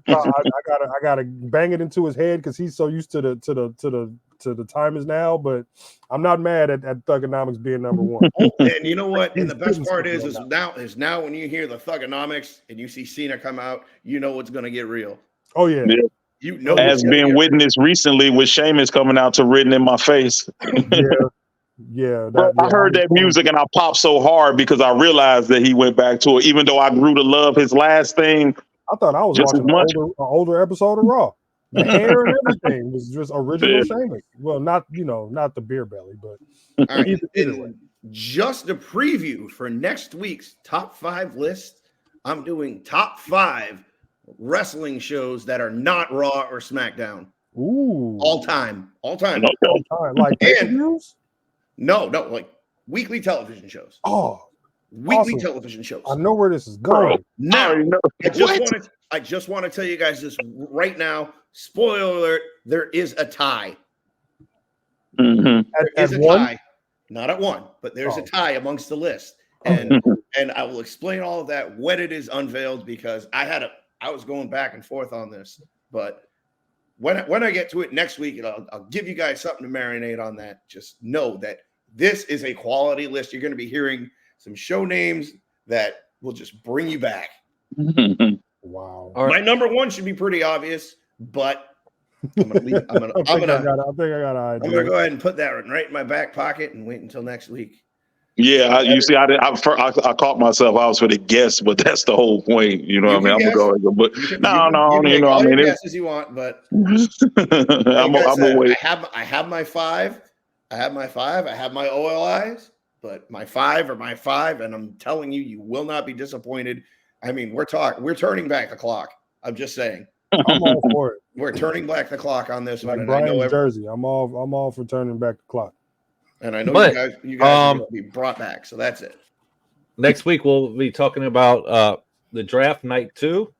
gotta bang it into his head because he's so used to the time is now. But I'm not mad at Thugonomics being number 1. And you know what? And the best part is now when you hear the Thugonomics and you see Cena come out, you know it's going to get real. Oh yeah. You know, as being witnessed recently with Sheamus coming out to "Written in My Face." I heard that music and I popped so hard because I realized that he went back to it. Even though I grew to love his last thing, I thought I was watching an older episode of Raw. The hair and everything was just original Sheamus. Well, not the beer belly, but either way. Just a preview for next week's top 5 list. I'm doing top 5 wrestling shows that are not Raw or SmackDown. Ooh. All time. Like pay-per-views? No, like weekly television shows. Oh. Weekly television shows. I know where this is going. Now, I just want to tell you guys this right now. Spoiler alert, there is a tie. Mm-hmm. There is a tie. Not at 1, but there's a tie amongst the list. And I will explain all of that when it is unveiled because I was going back and forth on this, but when I get to it next week, I'll give you guys something to marinate on that. Just know that this is a quality list. You're going to be hearing some show names that will just bring you back. Wow. My number 1 should be pretty obvious, but I'm gonna go ahead and put that right in my back pocket and wait until next week. Yeah, you see, I caught myself. I was for the guess, but that's the whole point. You know what I mean? I'm gonna go, but you know, I mean, guesses you want, but I'm gonna wait. I have my 5. I have my OLIs, but my 5 are my 5, and I'm telling you, you will not be disappointed. I mean, we're turning back the clock. I'm just saying. I'm all for it. We're turning back the clock on this one. Like Brian's jersey. I'm all for turning back the clock. And I know you guys are going to be brought back, so that's it. Next week we'll be talking about the draft night 2.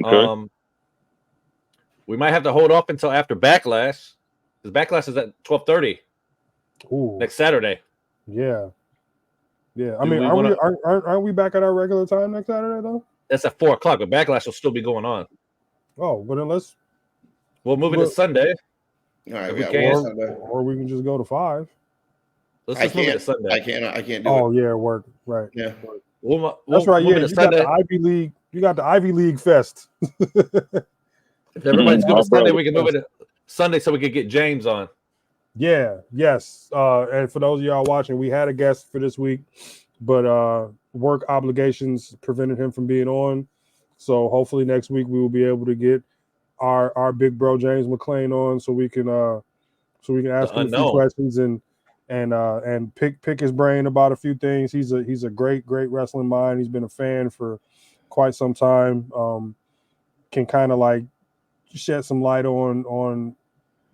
Okay. We might have to hold off until after Backlash, because Backlash is at 12:30 next Saturday. Yeah. I mean, aren't we back at our regular time next Saturday though? That's at 4:00, but Backlash will still be going on. Oh, but unless we'll move it to Sunday. All right, or we can just go to 5. Let's just move it to Sunday. I can't do it. Oh yeah, work right. Yeah, that's right. Yeah, you got the Ivy League. You got the Ivy League Fest. If everybody's good with Sunday, we can move it to Sunday so we could get James on. Yeah. Yes. And for those of y'all watching, we had a guest for this week, but work obligations prevented him from being on. So hopefully next week we will be able to get our big bro James McClain on so we can ask him a few questions and pick his brain about a few things. He's a great wrestling mind. He's been a fan for quite some time. Can kind of like shed some light on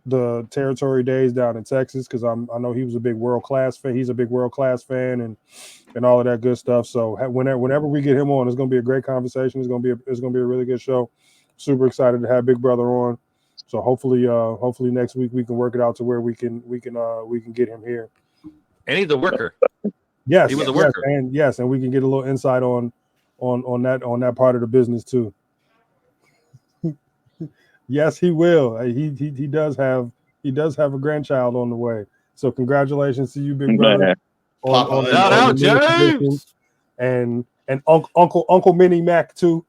the territory days down in Texas because I know he was a big world class fan. He's a big world class fan and all of that good stuff. So whenever we get him on, it's gonna be a great conversation. It's gonna be a really good show. Super excited to have Big Brother on. So hopefully next week we can work it out to where we can get him here. And he's a worker. Yes, he was a worker. And we can get a little insight on that part of the business too. Yes, he will. He does have a grandchild on the way. So congratulations to you, big brother. Man, On Shout out, the newest position. James. And Uncle Mini Mac too.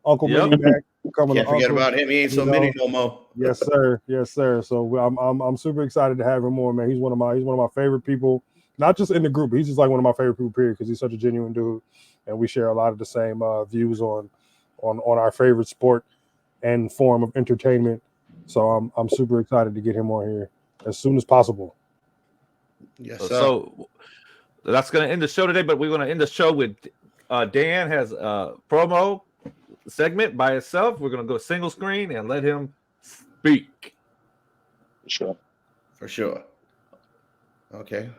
Uncle Yep. Mini Mac coming. Can't forget uncle, about him. He ain't so you know. mini no more. Yes, sir. Yes, sir. So I'm super excited to have him more, man. He's one of my favorite people, not just in the group, but he's just like one of my favorite people, period, because he's such a genuine dude, and we share a lot of the same views on our favorite sport and form of entertainment. So I'm super excited to get him on here as soon as possible. Yes, sir. So that's going to end the show today, but we're going to end the show with Dan has a promo segment by itself. We're going to go single screen and let him speak. sure. For sure. Okay,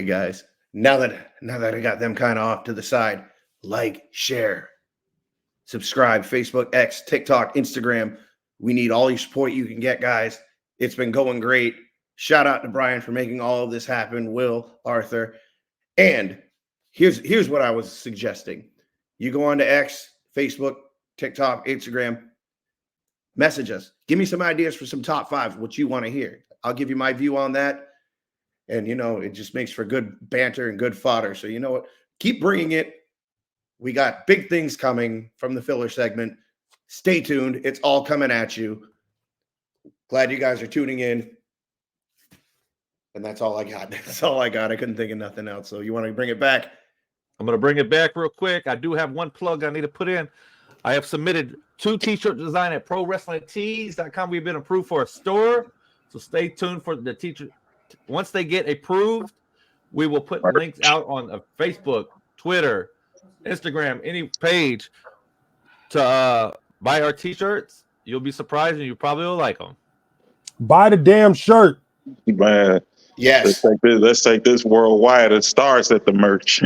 guys. Now that I got them kind of off to the side, like, share, subscribe, Facebook, X, TikTok, Instagram. We need all your support you can get, guys. It's been going great. Shout out to Brian for making all of this happen. Will, Arthur. And here's what I was suggesting. You go on to X, Facebook, TikTok, Instagram, message us. Give me some ideas for some top 5, what you want to hear. I'll give you my view on that. And, it just makes for good banter and good fodder. So, you know what? Keep bringing it. We got big things coming from the filler segment. Stay tuned. It's all coming at you. Glad you guys are tuning in. And that's all I got. That's all I got. I couldn't think of nothing else. So you want to bring it back? I'm going to bring it back real quick. I do have one plug I need to put in. I have submitted 2 t-shirt design at ProWrestlingTees.com. We've been approved for a store. So stay tuned for the t-shirt. Once they get approved, we will put links out on Facebook, Twitter, Instagram, any page to buy our t-shirts. You'll be surprised and you probably will like them. Buy the damn shirt. Man, Yes. let's take this worldwide. It starts at the merch.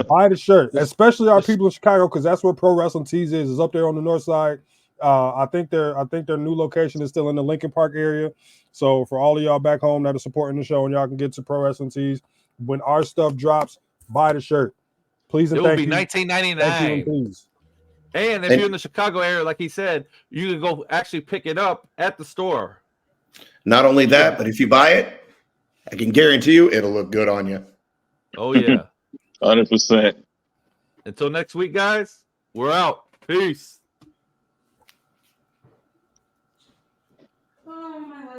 Buy the shirt, especially our people in Chicago, because that's where Pro Wrestling Tees is up there on the north side. I think their new location is still in the Lincoln Park area. So for all of y'all back home that are supporting the show and y'all can get to Pro Wrestling Tees, when our stuff drops, buy the shirt. Please and thank you. It will be $19.99. Thank you and please. And if you're in the Chicago area, like he said, you can go actually pick it up at the store. Not only that, but if you buy it, I can guarantee you it'll look good on you. Oh, yeah. 100%. Until next week, guys, we're out. Peace.